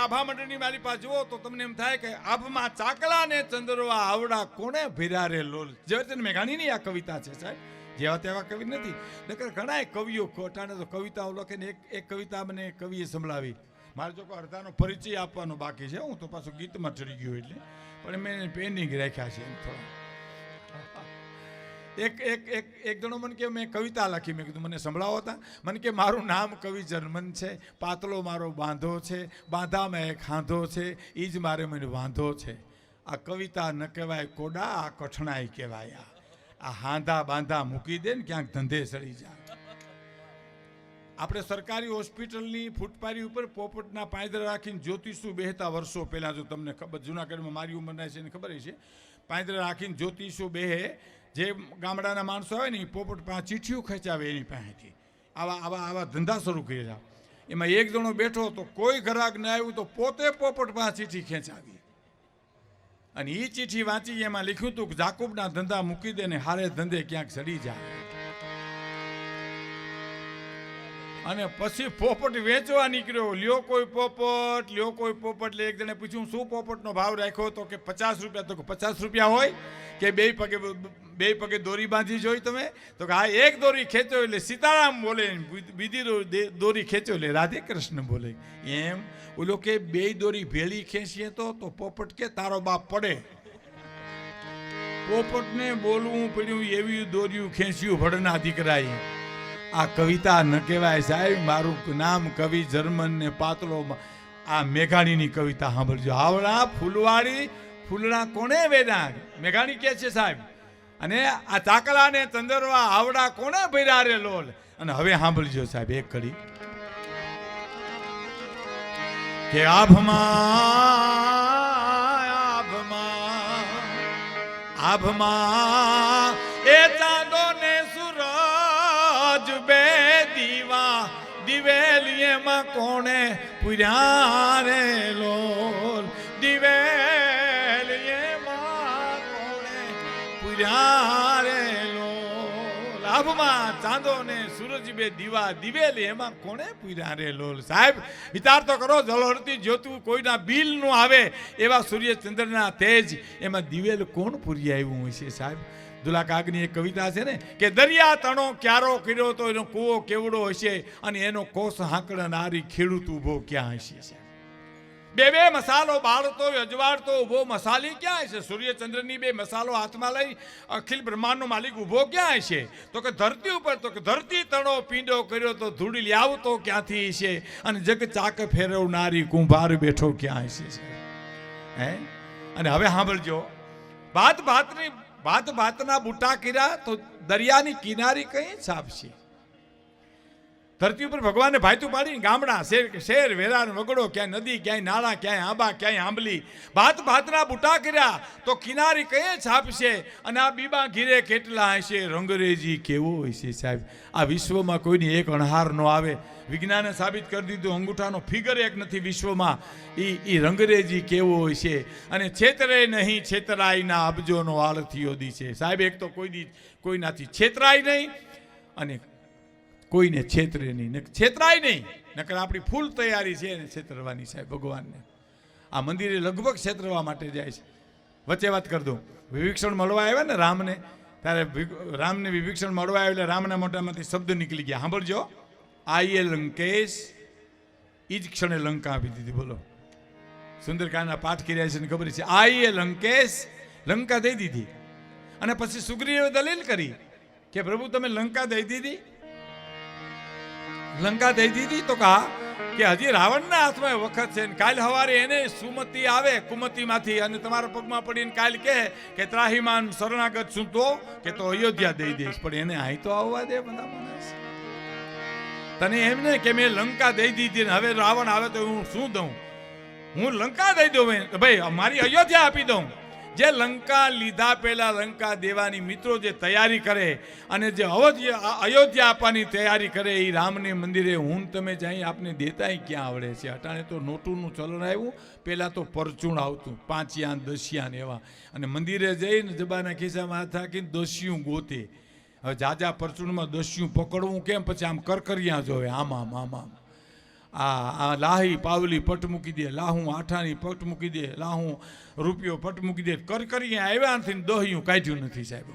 આભા મંડળની મારી પાસે જુઓ તો તમને એમ થાય કે આભમાં ચાકલા ને ચંદ્રવા આવડા કોણે ભીરા રે લોલ. ઝવેરચંદ મેઘાણીની આ કવિતા છે સાહેબ. જેવા તેવા કવિ નથી. નકર ઘણા કવિઓ ખોટાને તો કવિતાઓ લખે ને એક કવિતા મને કવિએ સંભળાવી. મારે જો કોઈ અડધાનો પરિચય આપવાનો બાકી છે, હું તો પાછું ગીતમાં ચડી ગયો એટલે, પણ મેં પેન્ડિંગ રાખ્યા છે એમ થોડા. એક જણો મને કે મેં કવિતા લખી. મેં કીધું મને સંભળાવો હતા. મને કે મારું નામ કવિ જર્મન છે, પાતળો મારો બાંધો છે, બાંધામાં એક હાંધો છે, એ જ મારે મને વાંધો છે. આ કવિતા ન કહેવાય કોડા, આ કઠણાઈ કહેવાય. આ હાંધા બાંધા મૂકી દે ને ક્યાંક ધંધે સડી જાય. આપણે સરકારી હોસ્પિટલની ફૂટપારી ઉપર પોપટના પાંદડા રાખીને જ્યોતિષું બેહતા વર્ષો પહેલાં, જો તમને ખબર, જૂનાગઢમાં મારી ઉંમરના છે ને ખબર છે, પાંદડા રાખીને જ્યોતિષું બેહે, જે ગામડાના માણસો હોય ને એ પોપટ પાસે ચીઠીઓ ખેંચાવે એની પાસેથી. આવા ધંધા શરૂ કર્યા. એમાં એક જણો બેઠો તો કોઈ ગ્રાહક ન આવ્યું તો પોતે પોપટ પાસે ચીઠી ખેંચાવી, અને એ ચીઠી વાંચી એમાં લખ્યું હતું કે જાકુબના ધંધા મૂકી દે ને હારે ધંધે ક્યાંક ચડી જાય. અને પછી પોપટ વેચવા નીકળ્યો. લ્યો કોઈ પોપટ, લ્યો કોઈ પોપટ. એટલે એક જણે પૂછ્યું શું પોપટનો ભાવ રાખ્યો? તો કે 50 રૂપિયા. તો કે 50 રૂપિયા હોય કે બે પગે દોરી બાંધી જોઈ તમે? તો કે હા, એક દોરી ખેંચો એટલે સીતારામ બોલે, બીજી દોરી ખેંચો એટલે રાધે કૃષ્ણ બોલે. એમ ઓલો કે બે દોરી ભેળી ખેંચીએ તો પોપટ કે તારો બાપ પડે. પોપટને બોલવું પડ્યું, એવી દોરીયું ખેંચ્યું ભડના દીકરાએ. આ કવિતા ન કહેવાય સાહેબ. મારું નામ કવિ જર્મન ને પાતળો. આ મેઘાણીની કવિતા સાંભળજો. આવડા ફૂલવાળી ફૂલડા કોણે વેદા? મેઘાણી કે છે સાહેબ. અને આ ચાકલા ને ચંદરવા આવડા કોણે ભર્યા રે લોલ. અને હવે સાંભળજો સાહેબ એક ઘડી કે આભમાં એ ચાંદો ને સૂરજ બે દીવા દિવેલીએમાં કોણે પૂર્યા રે લોલ. દિવેલીએમાં કોણે પૂર્યા રે લોલ. આભમાં ચાંદો ને સૂરજ બે દીવા દિવેલી એમાં કોણે પૂર્યા રે લોલ. સાહેબ વિચાર તો કરો, જળહળતી જ્યોતું કોઈના બિલ નું આવે એવા સૂર્યચંદ્રના તેજ એમાં દિવેલ કોણ પૂરી આવ્યું હશે સાહેબ? દુલા કાગની એક કવિતા છે ને કે દરિયા તણો ક્યારો કર્યો તો એનો કૂવો કેવડો હશે, અને એનો કોસ હાંકડનારી ખેડૂત ઊભો ક્યાં હશે? બે મસાલો બાળતો અજવાળતો ઊભો મસાલી ક્યાં હશે? સૂર્યચંદ્રની બે મસાલો હાથમાં લઈ અખિલ બ્રહ્માંડનો માલિક ઊભો ક્યાં હશે? તો કે ધરતી ઉપર. તો કે ધરતી તણો પીંડો કર્યો તો ધૂળી આવતો ક્યાંથી હશે? અને જગ ચાક ફેરવનારી કુંભાર બેઠો ક્યાં હશે? હે? અને હવે સાંભળજો, ભાતના બુટા કર્યા તો દરિયાની કિનારી કઈ છાપશે? ધરતી ઉપર ભગવાને ભાઈતું પાડીને ગામડા શેર વેરાન વગડો, ક્યાંય નદી, ક્યાંય નાળા, ક્યાંય આંબા, ક્યાંય આંબલી, ભાતના બુટા કર્યા તો કિનારી કઈ છાપશે? અને આ બીબા ઘીરે કેટલા હશે? રંગરેજી કેવો હશે સાહેબ? આ વિશ્વમાં કોઈની એક અણહાર ન આવે. વિજ્ઞાને સાબિત કરી દીધું અંગૂઠાનો ફિગર એક નથી વિશ્વમાં. એ રંગરેજી કેવો હશે? અને છેતરે નહીં છેતરાઈના અબજોનો આળથીઓ દી છે સાહેબ. એક તો કોઈનાથી છેતરાય નહીં અને કોઈને છેતરે નહીં, છેતરાય નહીં. નકર આપણી ફૂલ તૈયારી છે એને છેતરવાની સાહેબ ભગવાનને. આ મંદિરે લગભગ છેતરવા માટે જાય છે. વચ્ચે વાત કરી દઉં, વિભીક્ષણ મળવા આવ્યા ને રામને, ત્યારે રામને વિભીક્ષણ મળવા આવ્યા એટલે રામના મોઢામાંથી શબ્દ નીકળી ગયા. સાંભળજો, આઈએ લંકેશ, એ જ ક્ષણે લંકા આપી દીધી. બોલો, સુંદરકાંડના પાઠ કર્યા છે ને ખબર છે. આઈએ લંકેશ, લંકા દઈ દીધી. અને પછી સુગ્રીવે દલીલ કરી કે પ્રભુ તમે લંકા દઈ દીધી. લંકા દઈ દીધી તો કહા કે હજી રાવણના હાથમાં વખત છે ને કાલ સવારે એને સુમતિ આવે કુમતીમાંથી અને તમારા પગમાં પડીને કાલ કહે કે ત્રાહીમાન શરણાગત છું તો કે તો અયોધ્યા દઈ દઈશ. પણ એને અહીં તો આવવા દે બધા માણસ. તને એમ ને કે મેં લંકા દઈ દીધી ને હવે રાવણ આવે તો હું શું દઉં? હું લંકા દઈ દઉં ભાઈ, મારી અયોધ્યા આપી દઉં. જે લંકા લીધા પહેલા લંકા દેવાની મિત્રો જે તૈયારી કરે અને જે અયોધ્યા આપવાની તૈયારી કરે એ રામને મંદિરે હું તમે જાય આપને દેતાય ક્યાં આવડે છે? અટાણે તો નોટુનું ચલણ આવ્યું, પહેલાં તો પરચૂણ આવતું 5 યાન 10 યાન એવા. અને મંદિરે જઈને જબાના ખિસ્સામાં હાથ રાખીને દસ્યું ગોતે. હવે જાજા પરચૂણમાં દસ્યું પકડવું કેમ? પછી આમ કરકરિયા જોવે, આમ આ લાહી પાવલી પટ મૂકી દે, લાહું આઠાની પટ મૂકી દે, લાહું રૂપિયો પટ મૂકી દે. કરકરિયા આવ્યા નથી, દોહ્યું કાઢ્યું નથી સાહેબ.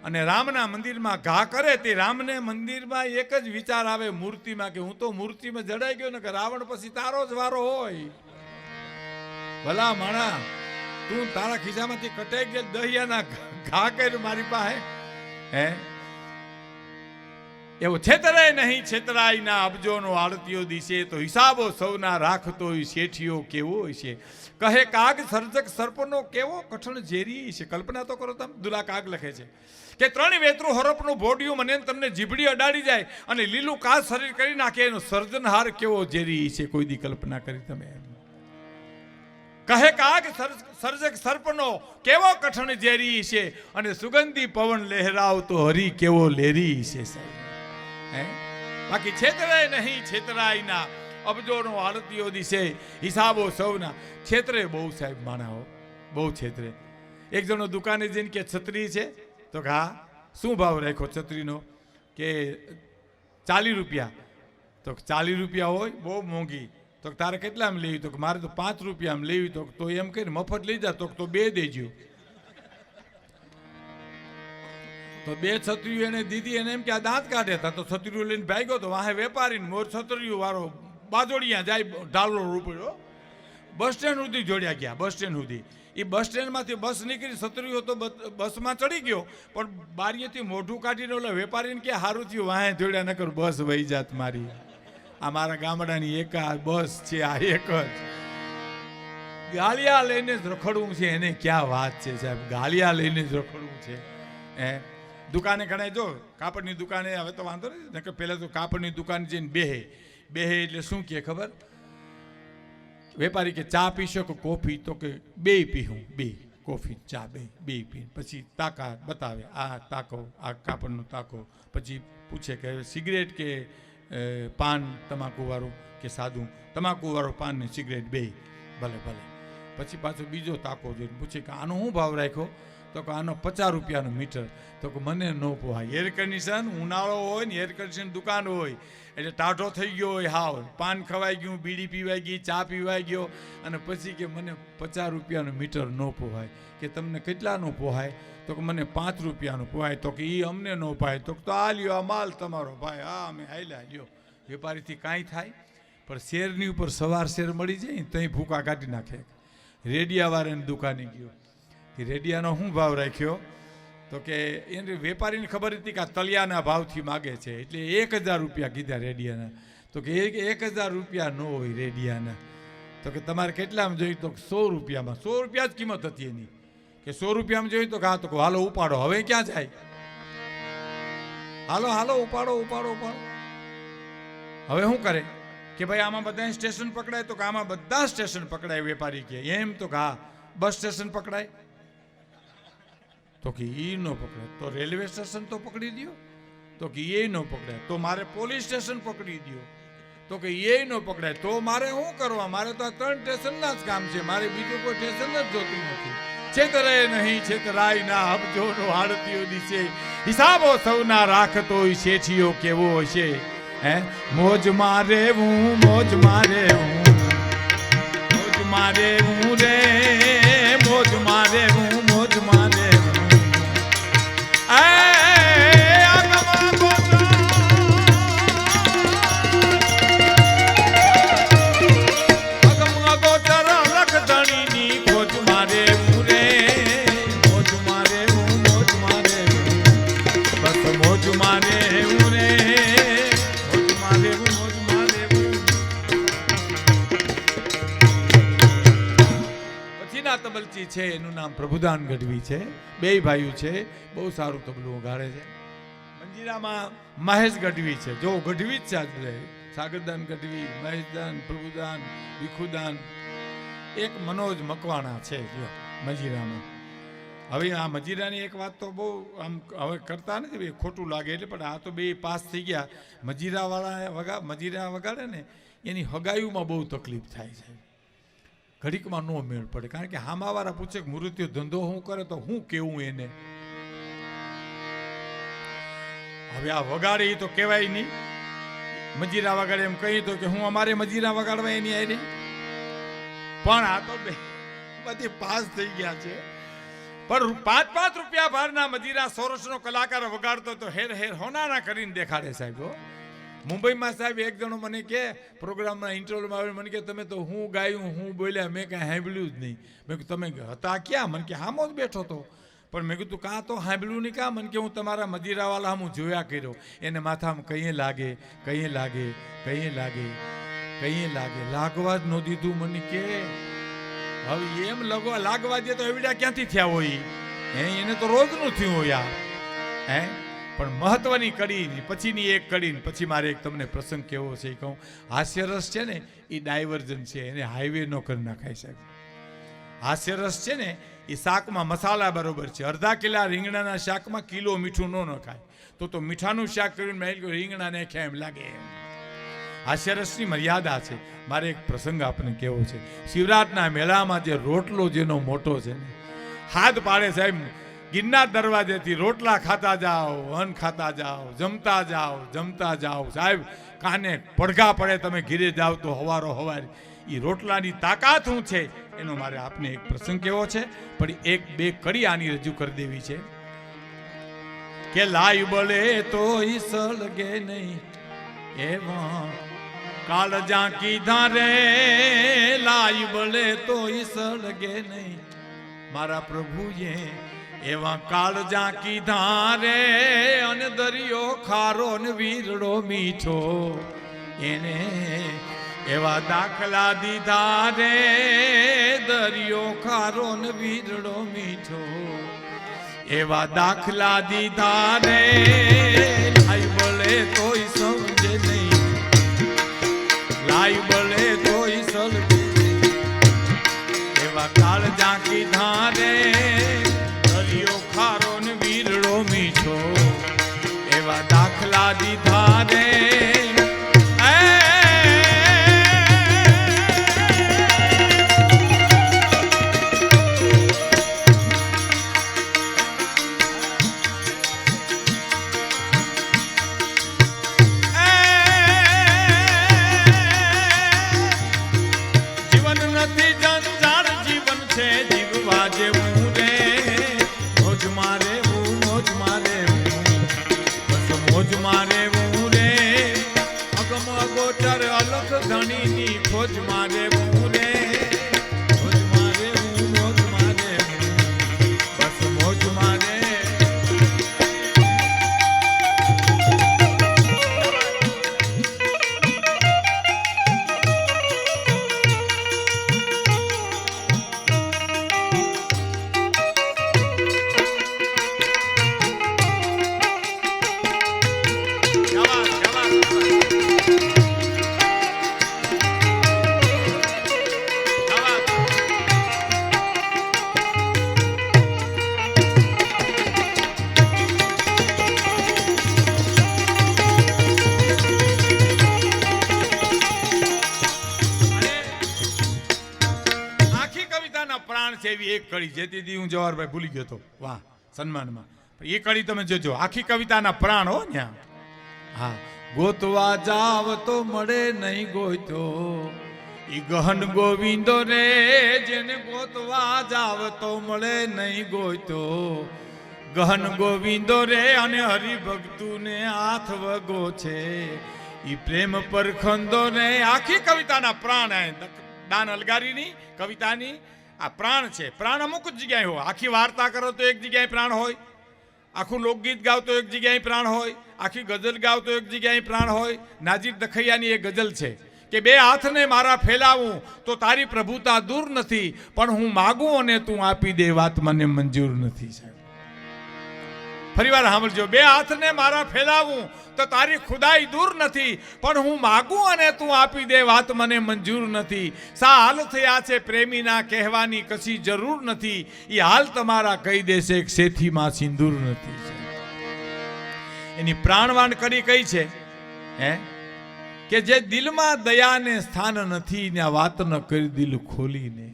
અને રામના મંદિરમાં ઘા કરે તે રામને મંદિરમાં એક જ વિચાર આવે મૂર્તિમાં કે હું તો મૂર્તિમાં જડાઈ ગયો ને કે રાવણ પછી તારો જ વારો હોય. ભલા માણા, તું તારા ખિસ્સામાંથી કટાઈ ગયા દહિયાના ઘા કર્યું મારી પાસે. હે એવો છેતરાય નહીં છેતરાયના અબજોનો આળતીઓ દિશે તો હિસાબો સૌના રાખતો શેઠિયો કેવો છે. કહે કાગ સર્જક સર્પનો કેવો કઠણ ઝેરી છે. કલ્પના તો કરો તમે. દુલા કાગ લખે છે કે 3 વેતરું હરપનું ભોડિયું મને તમને જીભડી અડાડી જાય અને લીલું કાચ શરીર કરી નાખે એનો સર્જનહાર કેવો ઝેરી છે. કોઈ દી કલ્પના કરી તમે? કહે કાગ સર્જક સર્પનો કેવો કઠણ ઝેરી છે અને સુગંધી પવન લહેરાવતો હરી કેવો લેરી છે સાહેબ. બાકી છેતરાય નહીં છેતરાયના અબજોનો આરતીઓ દિશે હિસાબો સૌના. છેતરે બહુ સાહેબ માણાઓ, બહુ છેતરે. એક જણો દુકાને જઈને કે છત્રી છે તો કે હા. શું ભાવ રાખ્યો છત્રીનો? કે 40 રૂપિયા. તો 40 રૂપિયા હોય બહુ મોંઘી. તો તારે કેટલામાં લેવી? તો મારે તો 5 રૂપિયામાં લેવી. તો એમ કહીને મફત લઈ જા. તો 2 દેજો. તો 2 છત્રીઓ એને દીધી. એને એમ કે આ દાંત કાઢે હતા. તો છત્રીઓ લઈને ભાગ્યો. તો વાહે વેપારીને મોર છત્રીઓ વાળો બાજોડિયા જાય ઢાલો રૂપિયો બસ સ્ટેન્ડ સુધી જોડ્યા ગયા. બસ સ્ટેન્ડ સુધી. એ બસ સ્ટેન્ડમાંથી બસ નીકળી છત્રીઓ તો બસમાં ચડી ગયો પણ બારીએથી મોઢું કાઢીને ઓલા વેપારીને કે સારું થયું વાહે જોડ્યા નકર બસ વહી જાત મારી. આ મારા ગામડાની એક આ બસ છે. આ એક જ ગાલિયા લઈને જ રખડવું છે. એને ક્યાં વાત છે સાહેબ? ગાલિયા લઈને જ રખડવું છે. દુકાને ગણાય જો કાપડની દુકાને હવે તો વાંધો નથી કે પહેલાં તો કાપડની દુકાન જઈને બેહે એટલે શું કહે ખબર? વેપારી કે ચા પીશો કે કોફી? તો કે 2 પીવું. 2 કોફી ચા 2 પી. પછી તાકા બતાવે. આ તાકો, આ કાપડનો તાકો. પછી પૂછે કે સિગરેટ કે પાન તમાકુવાળું કે સાદું? તમાકુવાળું પાન ને સિગરેટ 2. ભલે ભલે. પછી પાછો બીજો તાકો જોઈને પૂછે કે આનો શું ભાવ રાખ્યો? તો કે આનો 50 રૂપિયાનું મીટર. તો કે મને ન પોહાય. એર કન્ડિશન ઉનાળો હોય ને એર કન્ડિશન દુકાન હોય એટલે ટાઢો થઈ ગયો હોય હાવ. પાન ખવાઈ ગયું, બીડી પીવાઈ ગઈ, ચા પીવાઈ ગયો અને પછી કે મને 50 રૂપિયાનું મીટર ન પોહાય. કે તમને કેટલાનું પોહાય? તો કે મને 5 રૂપિયાનું પોહાય. તો કે એ અમને ન પાય. તો આ લ્યો આ માલ તમારો ભાઈ. હા અમે હાલ્યા લ્યો. વેપારીથી કાંઈ થાય પણ શેરની ઉપર સવાર શેર મળી જાય ને ત્યાં ભૂકા કાઢી નાખે. રેડિયાવાળાની દુકાને ગયો કે રેડિયાનો શું ભાવ રાખ્યો? તો કે એને વેપારીને ખબર હતી કે આ તલિયાના ભાવથી માગે છે એટલે 1000 રૂપિયા કીધા રેડિયાના. તો કે 1000 રૂપિયા ન હોય રેડિયાના. તો કે તમારે કેટલામાં જોઈએ? તો 100 રૂપિયામાં. 100 રૂપિયા જ કિંમત હતી એની. કે 100 રૂપિયામાં જોઈએ? તો કે હા. તો હાલો ઉપાડો. હવે ક્યાં જાય? હાલો હાલો ઉપાડો. હવે શું કરે કે ભાઈ આમાં બધા સ્ટેશન પકડાય? તો કે આમાં બધા સ્ટેશન પકડાય. વેપારી કે એમ? તો કે હા. બસ સ્ટેશન પકડાય? તો કે એ ન પકડાય. તો રેલવે સ્ટેશન તો પકડી દો? તો કે એ ન પકડાય. તો મારે પોલીસ સ્ટેશન પકડી દો? તો કે એ ન પકડાય. તો મારે શું કરવા? મારે તો આ 3 સ્ટેશનના જ કામ છે. મારે બીજું કોઈ સ્ટેશન જ જોતું નથી. છેતરાય નહીં છેતરાય ના અબજોનો આરતીઓ દિશે હિસાબો સૌના રાખતો શેઠિયો કેવો છે. મોજ મારે હું મોજ મારે હું મોજ મારે હું રે મોજ મારે હું મોજ મારે હું. તબલચી છે એનું નામ પ્રભુદાન ગઢવી છે. 2 ભાઈઓ છે. બહુ સારું તબલું વગાડે છે. મંજીરામાં મહેશ ગઢવી છે. જો ગઢવી જ છે. સાગરદાન ગઢવી, મહેશદાન, પ્રભુદાન, ભીખુદાન. એક મનોજ મકવાણા છે મંજીરામાં. હવે આ મંજીરાની એક વાત તો બહુ આમ હવે કરતા નથી ખોટું લાગે એટલે પણ આ તો 2 પાસ થઈ ગયા. મંજીરા વગાડે ને એની હગાયુમાં બહુ તકલીફ થાય છે. ઘડીકમાં નો મેળ પડે. કારણ કે હામાવાળા પૂછે કે મૃત્યુ ધંધો શું કરે તો હું કેવું એને? હવે આ વગાડે તો કહેવાય નહીં. મંજીરા વગાડે એમ કહી તો કે હું અમારે મંજીરા વગાડવા એની આવી. પણ આ તો બધી પાસ થઈ ગયા છે. પણ 5-5 રૂપિયા ભારના મંજીરા સોરસનો કલાકાર વગાડતો તો હેર હોનાના કરીને દેખાડે સાહેબ. મુંબઈમાં સાહેબ એક જણો મને કે પ્રોગ્રામના ઇન્ટરવ્યુમાં આવીને મને કે તમે તો હું ગાયું હું બોલ્યા મેં કાંઈ સાંભળ્યું જ નહીં. મેં તમે હતા ક્યાં? મને કે હામો જ બેઠો હતો. પણ મેં કીધું કાં તો સાંભળ્યું નહીં કાં મને કે હું તમારા મદિરાવાળા હું જોયા કર્યો એને માથામાં કંઈ લાગે કંઈ લાગે કંઈ લાગે કંઈ લાગે લાગવા જ ન દીધું મને કે હવે એમ લાગવા દે તો એવડા ક્યાંથી થયા હોય એને તો રોજનું થયું હોય હે પણ મહત્વની કડી પછીની એક કડી પછી મારે એક તમને પ્રસંગ કેવો છે એ કહું હાસ્યરસ છે ને એ ડાયવર્જન છે એને હાઈવે નો કરી નાખાય સાહેબ હાસ્યરસ છે ને એ શાકમાં મસાલા બરોબર છે અડધા કિલા રીંગણાના શાકમાં કિલો મીઠું ન નખાય તો મીઠાનું શાક કર્યું મેં રીંગણા ને ખાય એમ લાગે એમ હાસ્યરસની મર્યાદા છે મારે એક પ્રસંગ આપને કેવો છે શિવરાત્રિના મેળામાં જે રોટલો જેનો મોટો છે ને હાથ પાડે સાહેબ ગિરનાર દરવાજેથી રોટલા ખાતા જાઓ અન્ન ખાતા જાઓ જમતા જાઓ સાહેબ કાને પડઘા પડે તમે ઘીરે જાઓ તો હવારો હવારી એ રોટલાની તાકાત શું છે એનો મારે આપને એક પ્રસંગ કેવો છે પણ એક બે કડી આની રજૂ કરી દેવી છે કે લાઈ બળે તો ઈ સળગે નહીં એવા કાળ જા કીધા રે લાઈ બળે તો ઈ સળગે નહીં મારા પ્રભુએ એવા કાળ જા કીધા રે અને દરિયો ખારો ને વીરડો મીઠો એને એવા દાખલા દીધા રે દરિયો ખારો ને વીરડો મીઠો એવા દાખલા દીધા રે લાઈ બળે તોય સમજે નહીં લાઈ બળે તોય સલગે એવા કાળ જા કીધા રે દરિયો ખારો ને વીરડો મીઠો એવા દાખલા દીધા રે એક કડી જેથી હું જવાહરભાઈ ભૂલી ગયો તો વાહ સન્માનમાં એ કડી તમે જોજો આખી કવિતાના પ્રાણ હો ને હા ગોતવા જાવ તો મળે નહીં ગોતો ઈ ગહન ગોવિંદો રે જેને ગોતવા જાવ તો મળે નહીં ગોતો ગહન ગોવિંદો રે અને હરિભક્તુ ને હાથ વગો છે ઈ પ્રેમ પર ખંદો ને આખી કવિતાના પ્રાણ દાન અલગારીની કવિતાની આ પ્રાણ છે પ્રાણ અમુક જ જગ્યાએ હોય આખી વાર્તા કરો તો એક જગ્યાએ પ્રાણ હોય આખું લોકગીત ગાવ તો એક જગ્યાએ પ્રાણ હોય આખી ગઝલ ગાવ તો એક જગ્યાએ પ્રાણ હોય નાજીર દખૈયાની એક ગઝલ છે કે બે હાથને મારા ફેલાવું તો તારી પ્રભુતા દૂર નથી પણ હું માગું અને તું આપી દે વાત મને મંજૂર નથી સાહેબ ફરીવાર સાંભળજો બે હાથને મારા ફેલાવું તો તારી ખુદાઈ દૂર નથી પણ હું માગું અને તું આપી દે વાત મને મંજૂર નથી સા હાલ થયા છે પ્રેમીના કહેવાની કશી જરૂર નથી એ હાલ તમારા કહી દેશે એક શેથીમાં સિંદૂર નથી એની પ્રાણવાન કરી કઈ છે હે કે જે દિલમાં દયાને સ્થાન નથી ને વાત ન કરી દિલ ખોલીને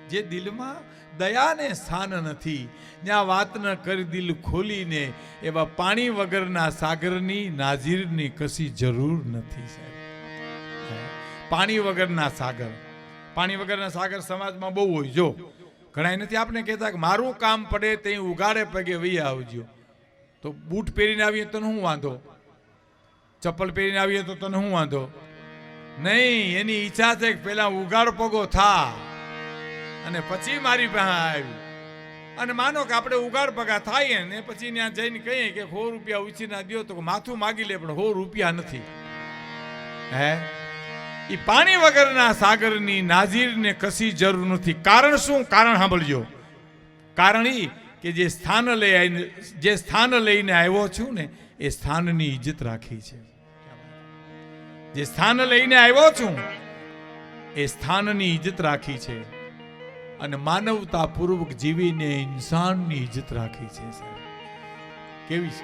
જે દિલમાં દયાને સ્થાન નથી ત્યાં વાત ન કરી દિલ ખોલીને એવા પાણી વગરના સાગરની નાઝીરની કશી જરૂર નથી સાહેબ પાણી વગરના સાગર સમાજમાં બહુ હોય જો ઘણા નથી આપણે કહેતા કે મારું કામ પડે તે ઉગાડે પગે વહી આવજો તો બૂટ પહેરીને આવીએ તો શું વાંધો ચપ્પલ પહેરીને આવીએ તો તને શું વાંધો નહીં એની ઈચ્છા છે કે પેલા ઉગાડ પગો થા અને પછી મારી પાસે આવી અને માનો કે આપણે ઉગાડ પગા થાય ને પછી ત્યાં જઈને કહીએ કે 100 રૂપિયા ઉછીના દ્યો તો માથું માગી લે પણ 100 રૂપિયા નથી. હે એ પાણી વગરના સાગરની નાઝીરને કશી જરૂર નથી. કારણ શું? કારણ સાંભળજો. કારણ એ કે જે સ્થાન લઈને આવ્યો છું ને એ સ્થાનની ઇજ્જત રાખી છે. જે સ્થાન લઈને આવ્યો છું એ સ્થાનની ઇજ્જત રાખી છે અને માનવતા પૂર્વક જીવીને ઇન્સાનની ઇજ્જત રાખી છે.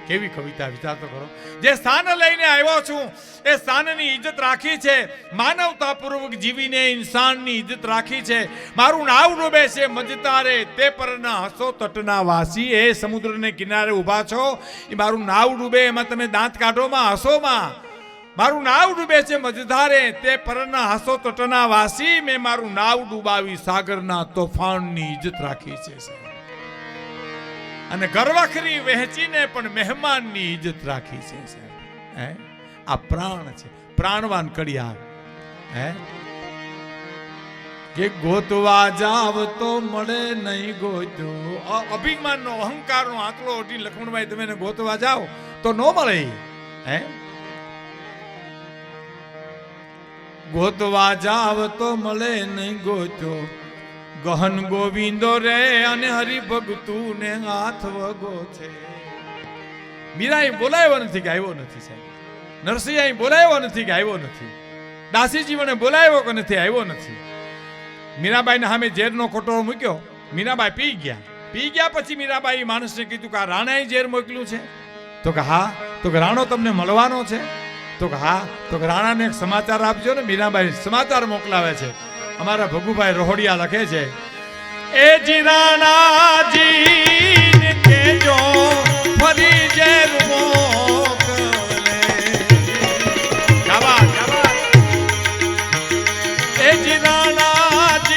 કેવી કવિતા વિચાર તો કરો. જે સ્થાન લઈને આવ્યો છું એ સ્થાનની ઇજ્જત રાખી છે, માનવતા પૂર્વક જીવીને ઇન્સાનની ઇજ્જત રાખી છે. મારું નાવ ડૂબે છે મજતારે તે પરના હસો તટના વાસી. એ સમુદ્રને કિનારે ઊભા છો, એ મારું નાવ ડૂબે એમાં તમે દાંત કાઢોમાં હસોમાં. મારું નાવ ડૂબે છે મજધારે તે પરના હસો તટના વાસી. મેં મારું નાવ ડૂબાવી સાગરના તોફાનની ઇજ્જત રાખી છે અને ગરવાખરી વહેંચીને પણ મહેમાનની ઇજ્જત રાખી છે સાહેબ. હે આ પ્રાણ છે, પ્રાણવાન કડિયાર. હે કે ગોતવા જાવ તો મળે નહીં ગોતો. અભિમાનનો અહંકારનો આંતળો ઓઢી લક્ષ્મણભાઈ તમે ગોતવા જાઓ તો ન મળે. હે ગોતવા જાવ તો મળે નહીં ગોતો. ગહન ગોવિંદો રે અને હરિભગતું ને હાથ વગો છે. મીરા બોલાવ્યો નથી કે આવ્યો નથી સાહેબ. નરસિંહ બોલાવ્યો નથી કે આવ્યો નથી. દાસીજીવને બોલાવ્યો કે નથી આવ્યો નથી. મીરાબાઈ ને સામે ઝેરનો કોટો મૂક્યો. મીરાબાઈ પી ગયા. પી ગયા પછી મીરાબાઈ માણસને કીધું કે આ રાણાએ ઝેર મોકલ્યું છે. તો કે હા. તો કે રાણો તમને મળવાનો છે. તો કે હા. તો કે રાણાને એક સમાચાર આપજો ને. મીરાબાઈ સમાચાર મોકલાવે છે. અમારા ભગુભાઈ રોહડિયા લખે છે એ જીરાણાજી કેજો ફરી ઝેર મોકલે. એ જીરાણાજી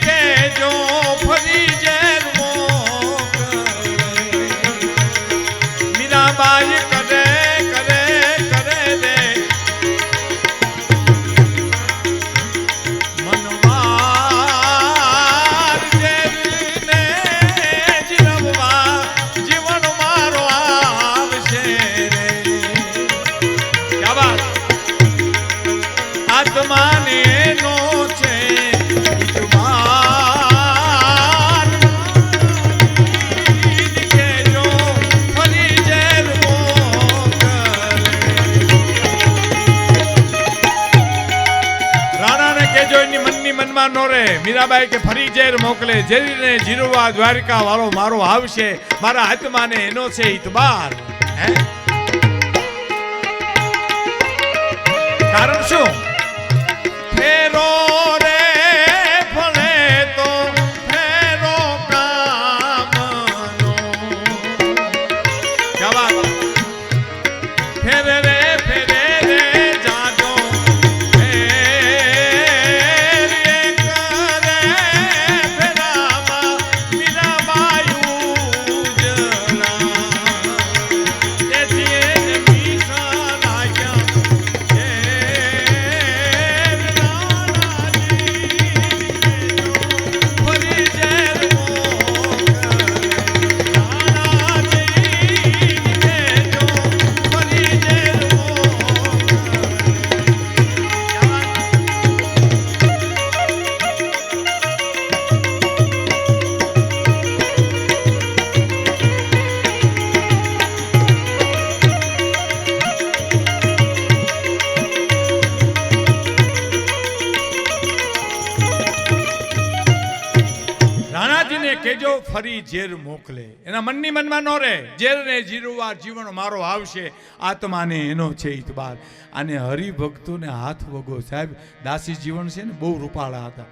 કેજો ફરી ઝેર મોકલે. મીરાબાઈ કરે કરે કરે રે મીરાબાઈ કે ફરી ઝેર મોકલે. ઝેરીને જીરવા દ્વારિકા વાળો મારો આવશે. મારા આત્માને એનો છે ઇતબાર. હે કારણ શું? ફેરો રે ફળે તો ફેરો કામનો. ક્યા વાત. ફેરે રે ફેરે રે જાજો કેજો ફરી ઝેર મોકલે. એના મનની મનમાં નો રહે. ઝેરને જીરવા જીવન મારો આવશે. આત્માને એનો છે ઇતબાર. અને હરિભક્તોને હાથ વગો. સાહેબ દાસી જીવન છે ને બહુ રૂપાળા હતા.